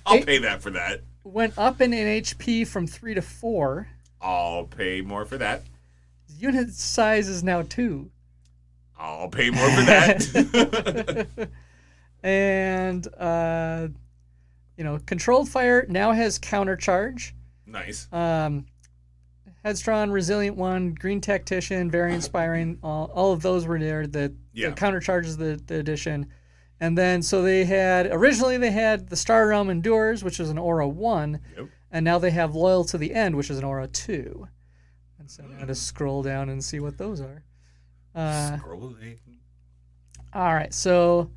I'll pay that for that. Went up in HP from 3 to 4. I'll pay more for that. His unit size is now 2. I'll pay more for that. And, Controlled Fire now has Countercharge. Nice. Headstrong, Resilient 1, Green Tactician, Very Inspiring, all of those were there. The Countercharge is the addition. And then, so originally they had the Star Realm Endures, which was an Aura 1, and now they have Loyal to the End, which is an Aura 2. And so now to scroll down and see what those are. Scrolling. All right, so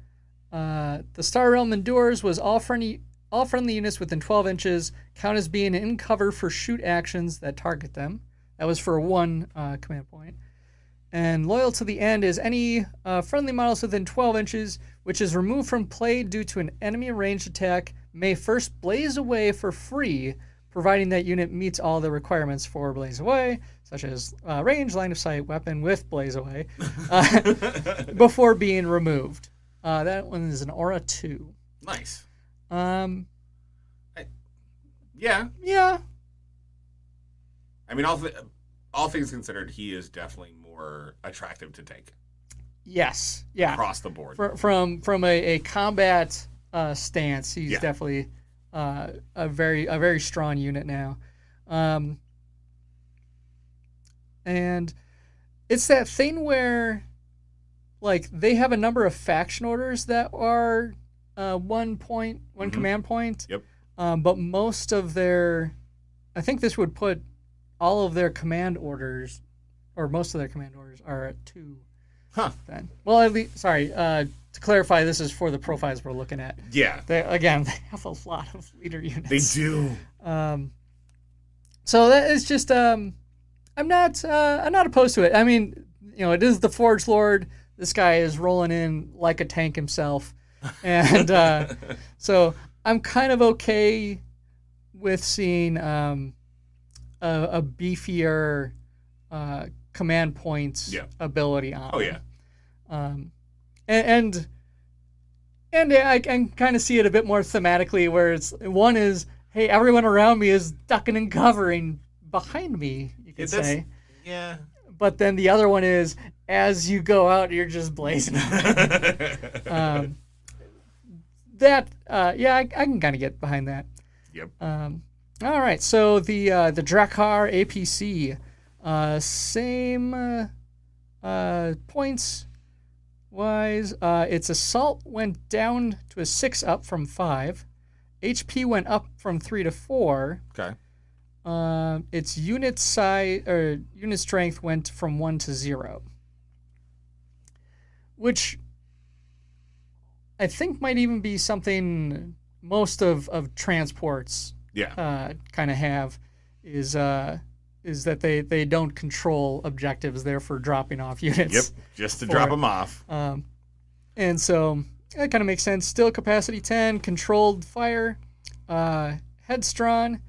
the Star Realm Endures was all friendly units within 12 inches count as being in cover for shoot actions that target them. That was for 1 command point. And Loyal to the End is any friendly models within 12 inches, which is removed from play due to an enemy ranged attack, may first blaze away for free, providing that unit meets all the requirements for blaze away, such as range, line of sight, weapon with blaze away, before being removed. That one is an Aura 2. Nice. Yeah. I mean, all things considered, he is definitely more attractive to take. Yes. Yeah. Across the board. From a combat stance, he's definitely a very strong unit now. And it's that thing where like they have a number of faction orders that are one command point. Yep. But most of their, I think this would put all of their command orders, or most of their command orders are at 2. Huh. Then, well, at least, sorry. To clarify, this is for the profiles we're looking at. Yeah. They have a lot of leader units. They do. So that is just I'm not opposed to it. I mean, it is the Forge Lord. This guy is rolling in like a tank himself, and so I'm kind of okay with seeing a beefier command points ability on. Oh yeah. And yeah, I can kind of see it a bit more thematically, where it's one is, hey, everyone around me is ducking and covering behind me, you could say. Yeah. But then the other one is, as you go out, you're just blazing. I can kind of get behind that. Yep. All right, so the Drakkar APC, same points wise. Its assault went down to a 6 up from 5. HP went up from 3 to 4. Okay. Its unit size or unit strength went from 1 to 0, which I think might even be something most of transports kind of have, is that they don't control objectives, therefore dropping off units. Yep, just to drop them off. And so that kind of makes sense. Still capacity 10, controlled fire, headstrong,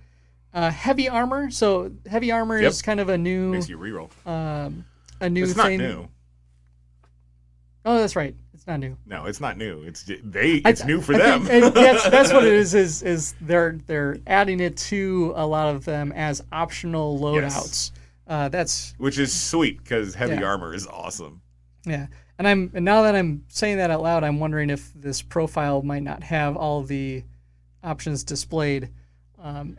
heavy armor. So heavy armor is kind of a new... Makes you reroll. A new it's thing. Not new. Oh, that's right. It's not new. No, it's not new. It's new for them. That's what it is they're adding it to a lot of them as optional loadouts. Yes. Which is sweet, because heavy armor is awesome. Yeah. And now that I'm saying that out loud, I'm wondering if this profile might not have all the options displayed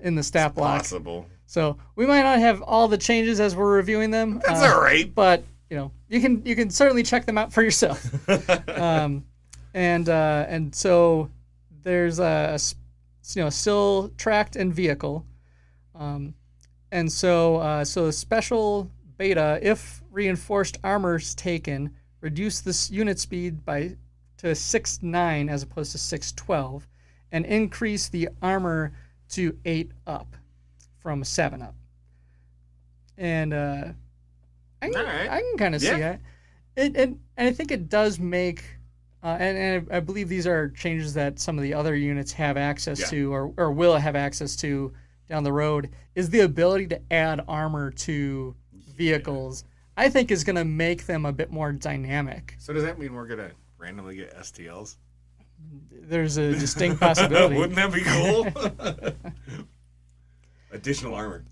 in the stat block. Possible. So we might not have all the changes as we're reviewing them. That's all right. But you can certainly check them out for yourself. And so there's still tracked and vehicle. And so the special beta, if reinforced armor's taken, reduce this unit speed to 6.9 as opposed to 6.12, and increase the armor to 8 up from 7 up. And I can kind of see that. And I think it does make, and I believe these are changes that some of the other units have access to, or will have access to down the road, is the ability to add armor to vehicles. I think is going to make them a bit more dynamic. So does that mean we're going to randomly get STLs? There's a distinct possibility. Wouldn't that be cool? Additional armor.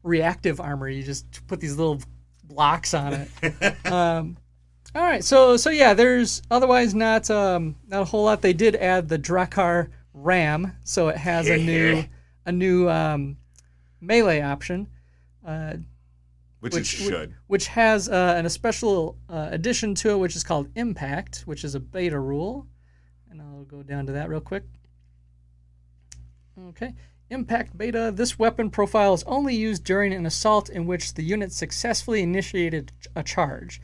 Reactive armor. You just put these little blocks on it. All right. So yeah, there's otherwise not a whole lot. They did add the Drakkar Ram, so it has a new melee option. Which it should. Which has a special addition to it, which is called Impact, which is a beta rule. And I'll go down to that real quick. Okay. Impact beta. This weapon profile is only used during an assault in which the unit successfully initiated a charge.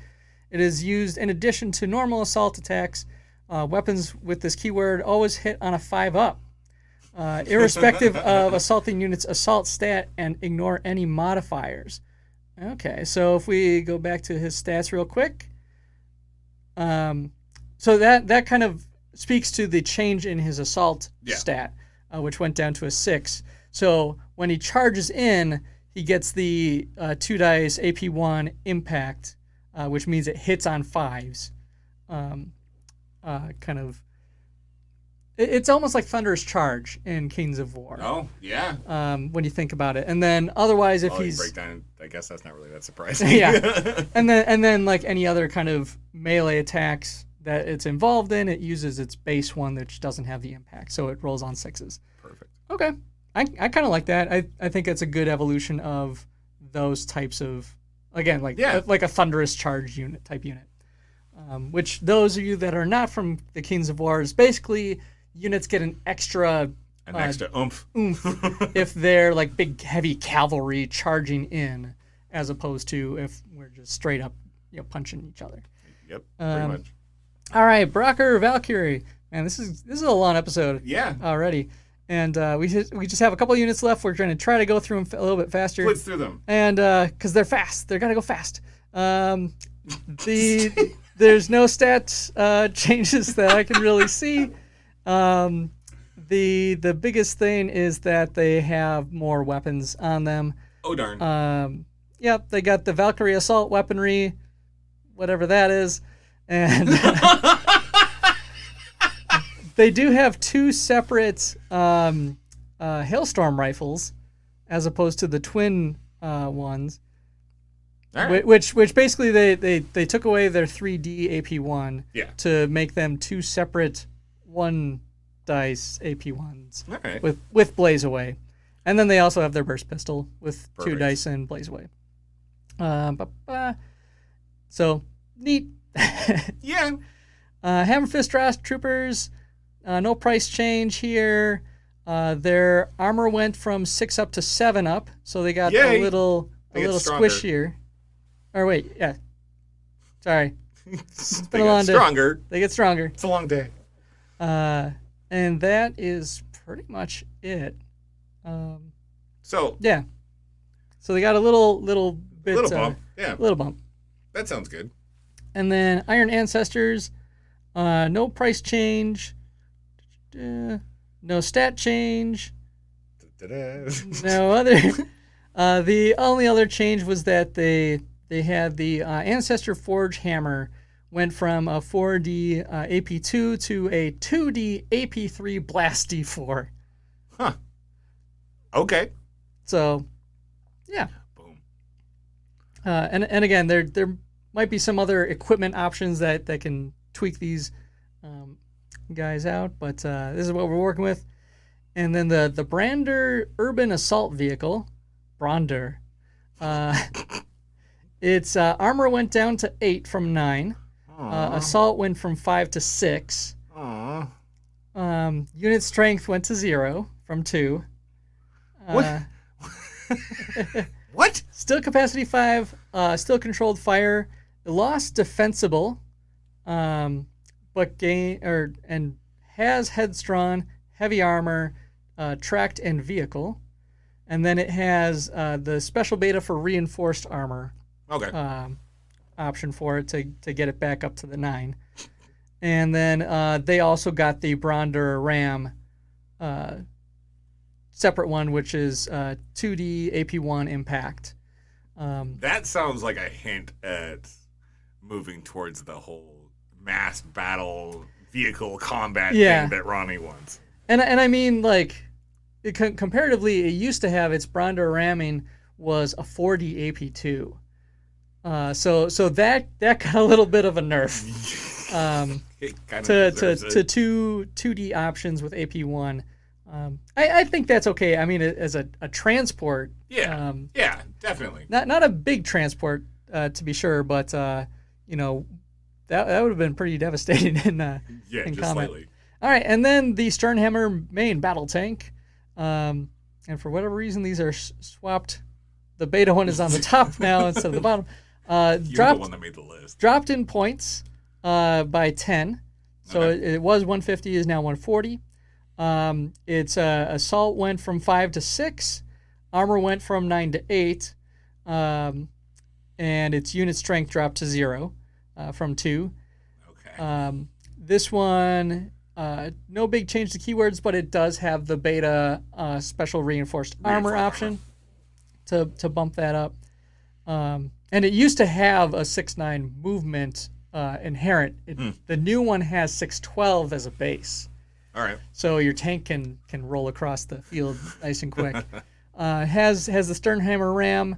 It is used in addition to normal assault attacks. Weapons with this keyword always hit on a 5 up. Irrespective of assaulting unit's assault stat, and ignore any modifiers. Okay, so if we go back to his stats real quick. So that kind of speaks to the change in his assault stat, which went down to a 6. So when he charges in, he gets the 2 dice AP1 impact, which means it hits on 5s. Kind of. It's almost like Thunder's Charge in Kings of War. Oh, yeah. When you think about it. And then otherwise if he's... breakdown, I guess that's not really that surprising. Yeah. And then like any other kind of melee attacks that it's involved in, it uses its base one, which doesn't have the impact. So it rolls on 6s. Perfect. Okay. I kind of like that. I think it's a good evolution of those types of, again, like a Thunderous Charge type unit. which those of you that are not from the Kings of War, is basically units get an extra oomph if they're like big heavy cavalry charging in, as opposed to if we're just straight up punching each other. Yep, pretty much. All right, Brocker Valkyrie. Man, this is a long episode. Yeah. Already. And we just have a couple units left. We're trying to go through them a little bit faster. Blitz through them. And because they're fast, they're gotta go fast. There's no stat changes that I can really see. The biggest thing is that they have more weapons on them. Oh darn. Yep, they got the Valkyrie assault weaponry, whatever that is, and they do have two separate hailstorm rifles, as opposed to the twin ones. All right. Which basically they took away their 3D AP1 to make them two separate one dice AP1s with Blaze Away. And then they also have their burst pistol with two dice and Blaze Away. So neat. Yeah. Hammer Fist Troopers, no price change here. Their armor went from 6 up to 7 up, so they got a little squishier. Or wait, yeah. Sorry. It's been a long day. They get stronger. It's a long day. And that is pretty much it. So yeah. So they got a little bit. Little bump. Yeah. Little bump. That sounds good. And then Iron Ancestors, no price change. No stat change. No other. The only other change was that they had the Ancestor Forge Hammer went from a 4D AP2 to a 2D AP3 Blast D4. Huh. Okay. So, yeah. Boom. And again, there might be some other equipment options that can tweak these guys out, but this is what we're working with. And then the Brander Urban Assault Vehicle, Brander, its armor went down to 8 from 9. Assault went from 5 to 6. Unit strength went to 0 from 2. What? What? Still capacity 5. Still controlled fire. Lost defensible, but and has headstrong, heavy armor, tracked and vehicle, and then it has the special beta for reinforced armor. Okay. Option for it to get it back up to the 9. And then they also got the Brander Ram separate one, which is 2D AP1 impact. That sounds like a hint at moving towards the whole mass battle vehicle combat thing that Ronnie wants. And I mean, like, comparatively, it used to have its Brander ramming was a 4D AP2. So that got a little bit of a nerf to 2D options with AP1. I think that's okay. I mean, as a transport. Yeah, definitely. Not a big transport, to be sure, but that would have been pretty devastating in just combat. slightly. All right, and then the Sternhammer main battle tank, and for whatever reason these are swapped. The beta one is on the top now instead of the bottom. You're the one that made the list. Dropped in points by 10, so it was 150, is now 140. Its assault went from 5 to 6, armor went from 9 to 8, and its unit strength dropped to 0 from 2. Okay. This one, no big change to keywords, but it does have the beta special reinforced armor option to bump that up. And it used to have a 6'9" movement inherent. The new one has 6'12" as a base. All right. So your tank can roll across the field nice and quick. Has the Sternhammer Ram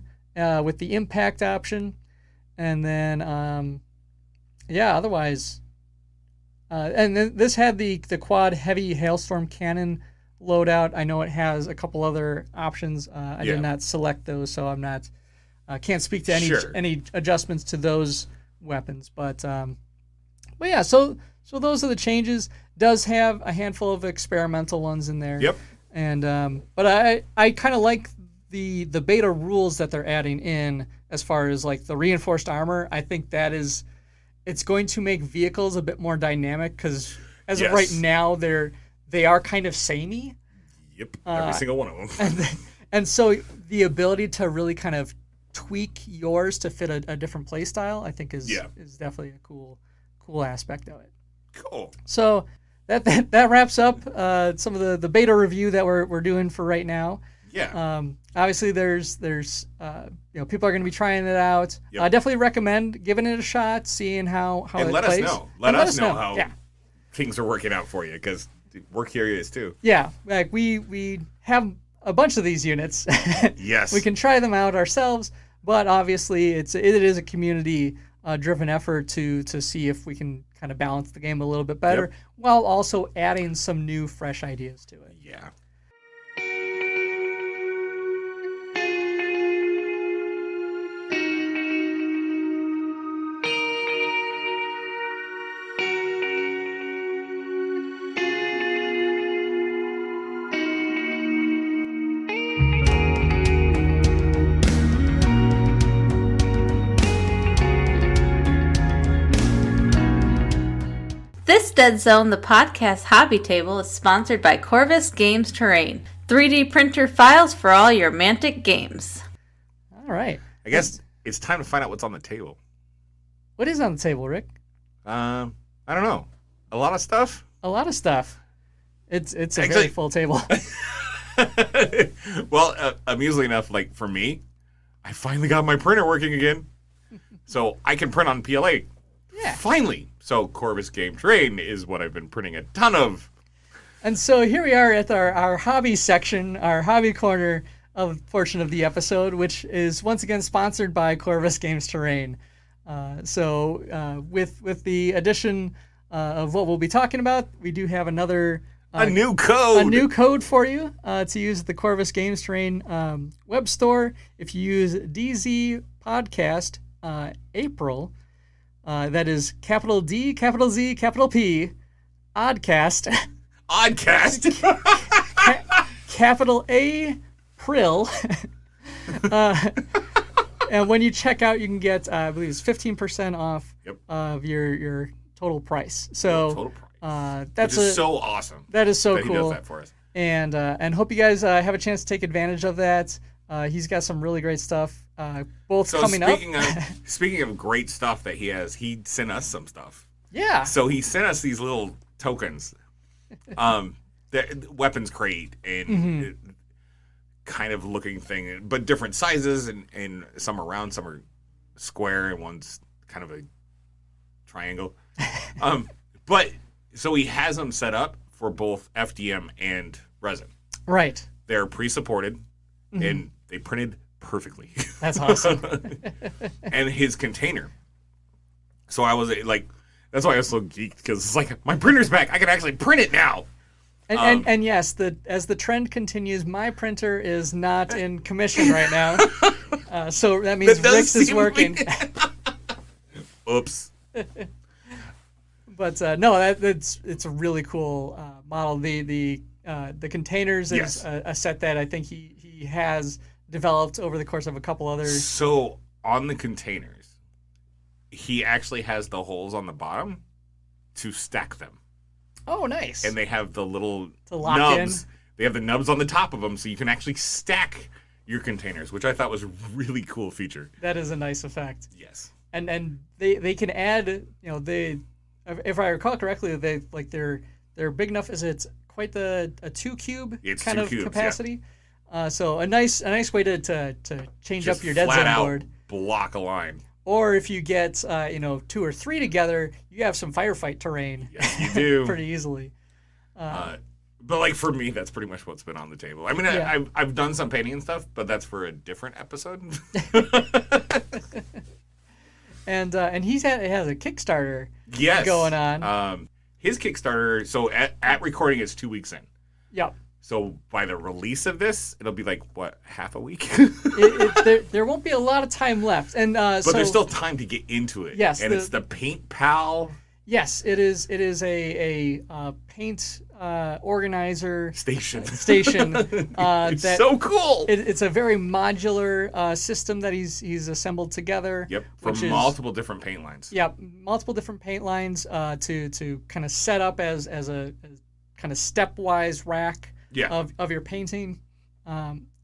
with the impact option, and then otherwise, and then this had the quad heavy hailstorm cannon loadout. I know it has a couple other options. I did not select those, so I'm not can't speak to any adjustments to those weapons. But But yeah, so those are the changes. Does have a handful of experimental ones in there. Yep. And but I kind of like the beta rules that they're adding in as far as like the reinforced armor. I think it's going to make vehicles a bit more dynamic because as of right now they are kind of samey. Yep. Every single one of them. And so the ability to really kind of tweak yours to fit a different play style, I think is definitely a cool aspect of it. Cool. So that wraps up some of the beta review that we're doing for right now. Yeah. Obviously, there's people are going to be trying it out. Yep. I definitely recommend giving it a shot, seeing how and it let plays. us know. Let us know how yeah. things are working out for you because we're curious too. Yeah, like we have a bunch of these units. Yes. We can try them out ourselves, but obviously it is a community driven effort to see if we can kind of balance the game a little bit better while also adding some new fresh ideas to it. Yeah. This Deadzone, the podcast hobby table, is sponsored by Corvus Games Terrain. 3D printer files for all your Mantic games. All right. I guess it's time to find out what's on the table. What is on the table, Rick? I don't know. A lot of stuff? A lot of stuff. It's a very full table. Well, amusingly enough, like for me, I finally got my printer working again. So I can print on PLA. Yeah. Finally. So Corvus Game Terrain is what I've been printing a ton of. And so here we are at our hobby section, our hobby corner of portion of the episode, which is once again sponsored by Corvus Games Terrain. With the addition of what we'll be talking about, we do have another a new code for you to use at the Corvus Games Terrain web store. If you use DZ Podcast April, that is capital D, capital Z, capital P, Oddcast. Capital A, Prill. And when you check out, you can get, I believe it's 15% off of your total price. So that's so awesome. That is so that cool. He does that for us. And hope you guys have a chance to take advantage of that. He's got some really great stuff. Coming up. Speaking of great stuff that he has, he sent us some stuff. Yeah. So he sent us these little tokens, the weapons crate and kind of looking thing, but different sizes and some are round, some are square, and one's kind of a triangle. But so he has them set up for both FDM and resin. Right. They're pre-supported and they printed perfectly. That's awesome. And his container. So I was like, that's why I was so geeked, because it's like, my printer's back. I can actually print it now. And yes, as the trend continues, my printer is not in commission right now. So that means Rick's is working. Oops. But no, it's a really cool model. The containers is a set that I think he has developed over the course of a couple others. So on the containers, he actually has the holes on the bottom to stack them. Oh, nice. And they have the little to lock nubs. in. They have the nubs on the top of them, so you can actually stack your containers, which I thought was a really cool feature. That is a nice effect. Yes. And they can add, if I recall correctly, they're big enough. Is it quite a 2 cube kind of capacity? Yeah. So a nice way to change just up your Deadzone board. Block a line. Or if you get 2 or 3 together, you have some firefight terrain. Yes, you do. Pretty easily. But like for me, that's pretty much what's been on the table. I mean, I've done some painting and stuff, but that's for a different episode. And he has a Kickstarter going on. His Kickstarter, so at recording, it's 2 weeks in. Yep. So by the release of this, it'll be like, what, half a week? There won't be a lot of time left. But there's still time to get into it. Yes. And it's the Paint Pal Yes, it is. It is a paint organizer Station. It's so cool. It's a very modular system that he's assembled together. Yep, from multiple different paint lines. Yep, multiple different paint lines to kind of set up as a kind of stepwise rack of your painting.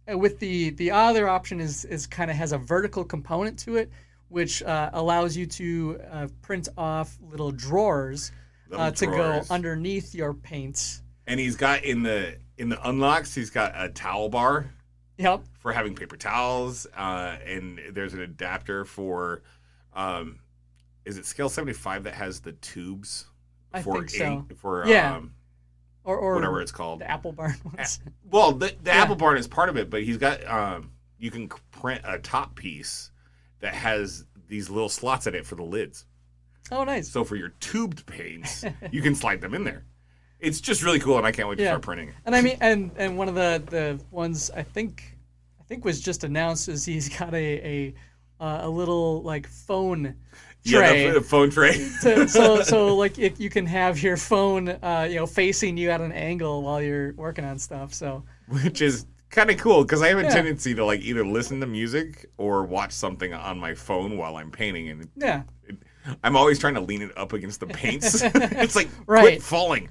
With the other option is kind of has a vertical component to it, which allows you to print off little drawers to go underneath your paints. And he's got in the unlocks, he's got a towel bar. Yep. For having paper towels, and there's an adapter for, is it scale 75 that has the tubes? I think so. For or whatever it's called. The Apple Barn ones. Well, the Apple Barn is part of it, but he's got you can print a top piece that has these little slots in it for the lids. Oh, nice. So for your tubed paints, you can slide them in there. It's just really cool, and I can't wait to start printing it. And I mean, and one of the ones I think was just announced is he's got a little like phone tray. Yeah, the phone tray. so like you can have your phone facing you at an angle while you're working on stuff. So which is kind of cool because I have a tendency to like either listen to music or watch something on my phone while I'm painting, and I'm always trying to lean it up against the paints. It's like quit falling.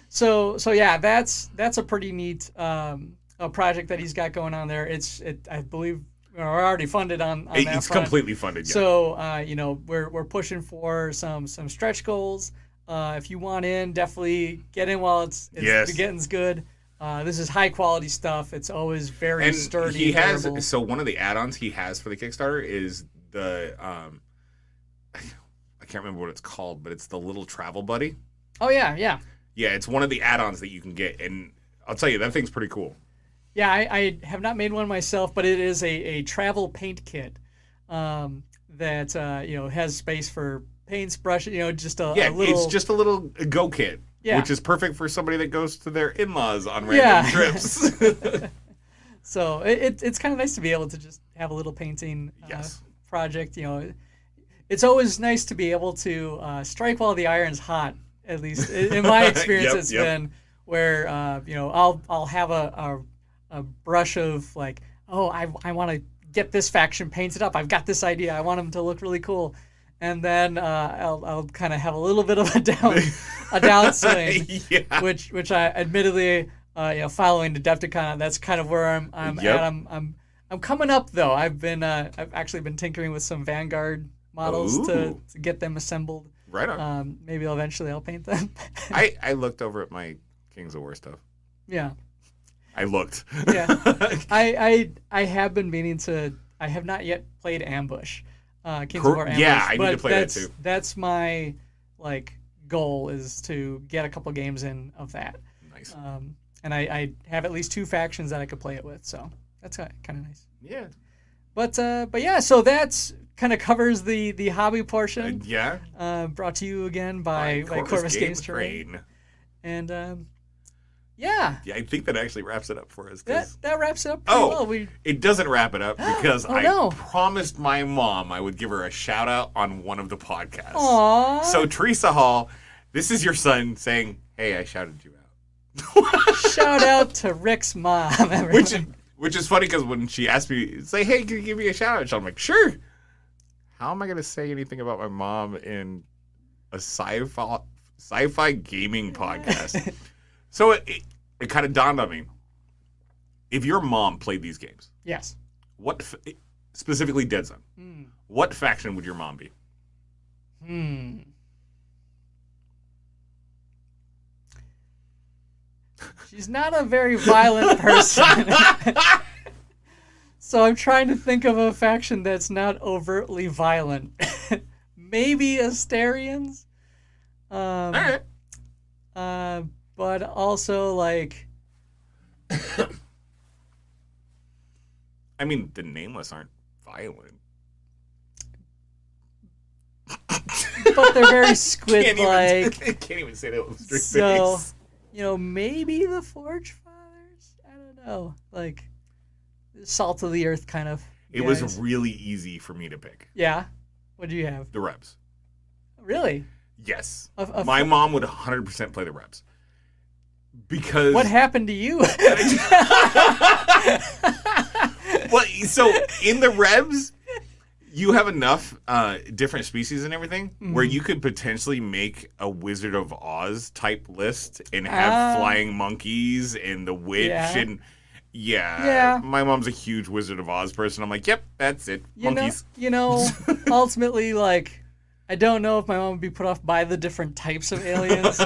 So yeah, that's a pretty neat a project that he's got going on there. I believe we're already funded on that It's front. completely funded. Yeah. So we're pushing for some stretch goals. If you want in, definitely get in while the getting's good. This is high quality stuff. It's always very sturdy. He has durable. So one of the add-ons he has for the Kickstarter is the I can't remember what it's called, but it's the little travel buddy. Oh yeah. Yeah, it's one of the add-ons that you can get, and I'll tell you that thing's pretty cool. Yeah, I have not made one myself, but it is a travel paint kit that has space for paints, brushes, just a little. It's just a little go kit. Yeah. Which is perfect for somebody that goes to their in-laws on random trips. So it's kind of nice to be able to just have a little painting project. It's always nice to be able to strike while the iron's hot. At least in my experience, been where I'll have a brush of like, oh, I want to get this faction painted up. I've got this idea. I want them to look really cool. And then I'll kind of have a little bit of a downswing, which I admittedly, following Adepticon, that's kind of where I'm at. I'm coming up though. I've actually been tinkering with some Vanguard models to get them assembled. Right on. Maybe eventually I'll paint them. I looked over at my Kings of War stuff. Yeah. I looked. Yeah. I have been meaning to. I have not yet played Ambush. Kings of War Ambush. Yeah, I need to play that too. That's my goal is to get a couple games in of that. Nice. And I have at least 2 factions that I could play it with, so that's kind of nice. Yeah. But yeah, so that's kind of covers the hobby portion. Brought to you again by Corvus Games Terrain. And yeah, I think that actually wraps it up for us. That wraps it up pretty well. It doesn't wrap it up because I promised my mom I would give her a shout out on one of the podcasts. Aww. So Teresa Hall, this is your son saying, "Hey, I shouted you out." Shout out to Rick's mom. Which is funny because when she asked me, say, "Hey, can you give me a shout out?" I'm like, "Sure." How am I going to say anything about my mom in a sci-fi gaming podcast? So it kind of dawned on me. If your mom played these games, yes. Specifically Deadzone, what faction would your mom be? She's not a very violent person. So I'm trying to think of a faction that's not overtly violent. Maybe Asterians? All right. But also, like... I mean, the Nameless aren't violent. But they're very squid-like. I can't even say that with a straight face. Maybe the Forge Fathers? I don't know. Like, salt of the earth kind of It was really easy for me to pick. Yeah? What do you have? The Rebs. Really? Yes. A My mom would 100% play the reps. Because What happened to you? Well, so in the Rebs, you have enough different species and everything where you could potentially make a Wizard of Oz type list and have flying monkeys and the witch and my mom's a huge Wizard of Oz person. I'm like, yep, that's it. Monkeys. Ultimately, like, I don't know if my mom would be put off by the different types of aliens.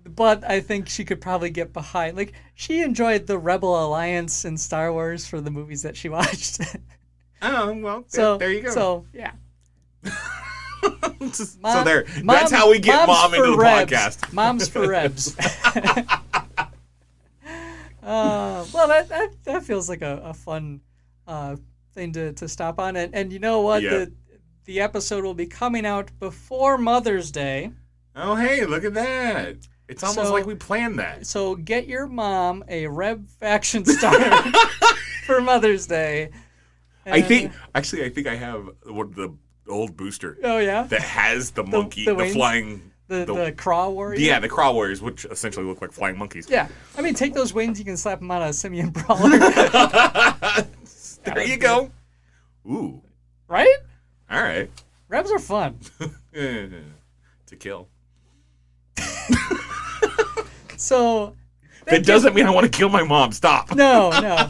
But I think she could probably get behind. Like, she enjoyed the Rebel Alliance in Star Wars for the movies that she watched. Oh, well, there you go. So, yeah. That's how we get Mom into the podcast. Mom's for Rebs. Well, that feels like a fun thing to stop on. And you know what? Yeah. The episode will be coming out before Mother's Day. Oh, hey, look at that. It's almost like we planned that. So get your mom a Reb faction starter for Mother's Day. And I think I have the old booster. Oh, yeah? That has the monkey, the wings? flying... The Craw Warriors? Yeah, the Craw Warriors, which essentially look like flying monkeys. Yeah. I mean, take those wings, you can slap them on a Simian Brawler. There you go. Ooh. Right? All right. Rebs are fun. To kill. So... That doesn't mean I want to kill my mom. Stop. No.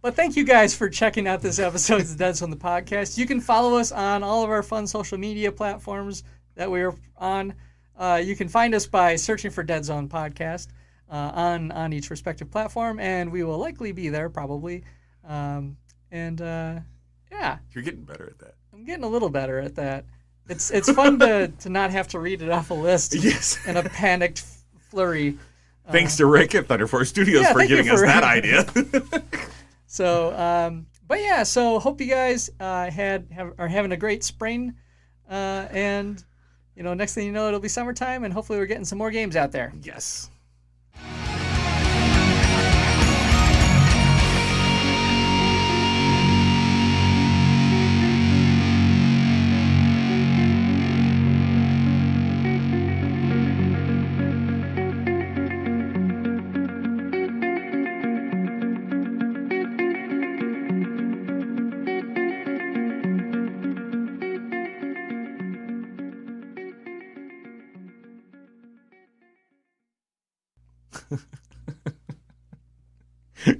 But thank you guys for checking out this episode of the Deadzone the Podcast. You can follow us on all of our fun social media platforms that we're on. You can find us by searching for Deadzone Podcast on each respective platform, and we will likely be there probably. Yeah. You're getting better at that. I'm getting a little better at that. It's fun to not have to read it off a list in a panicked flurry. Thanks to Rick at Thunderforge Studios for giving us that idea. So, but yeah, so hope you guys are having a great spring, and next thing you know, it'll be summertime, and hopefully we're getting some more games out there. Yes.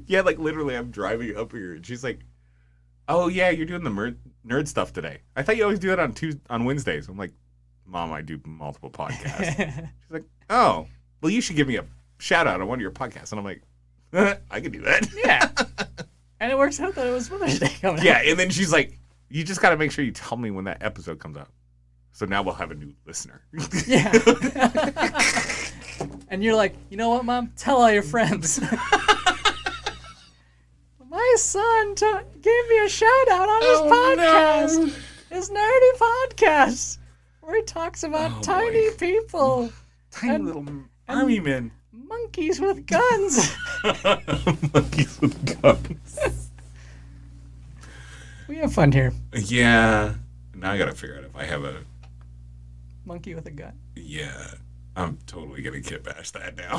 Yeah, like literally I'm driving up here and she's like, oh yeah, you're doing the nerd stuff today. I thought you always do it on Wednesdays. I'm like, Mom, I do multiple podcasts. She's like, oh, well you should give me a shout out on one of your podcasts. And I'm like, I can do that. Yeah. And it works out that it was Mother's Day coming out. Yeah, and then she's like, you just got to make sure you tell me when that episode comes out. So now we'll have a new listener. Yeah. And you're like, you know what, Mom? Tell all your friends. My son gave me a shout out on his podcast. No. His nerdy podcast. Where he talks about tiny people. Tiny little army men. Monkeys with guns. Monkeys with guns. We have fun here. Yeah. Now I got to figure out if I have a... monkey with a gun. Yeah. I'm totally going to kit bash that now.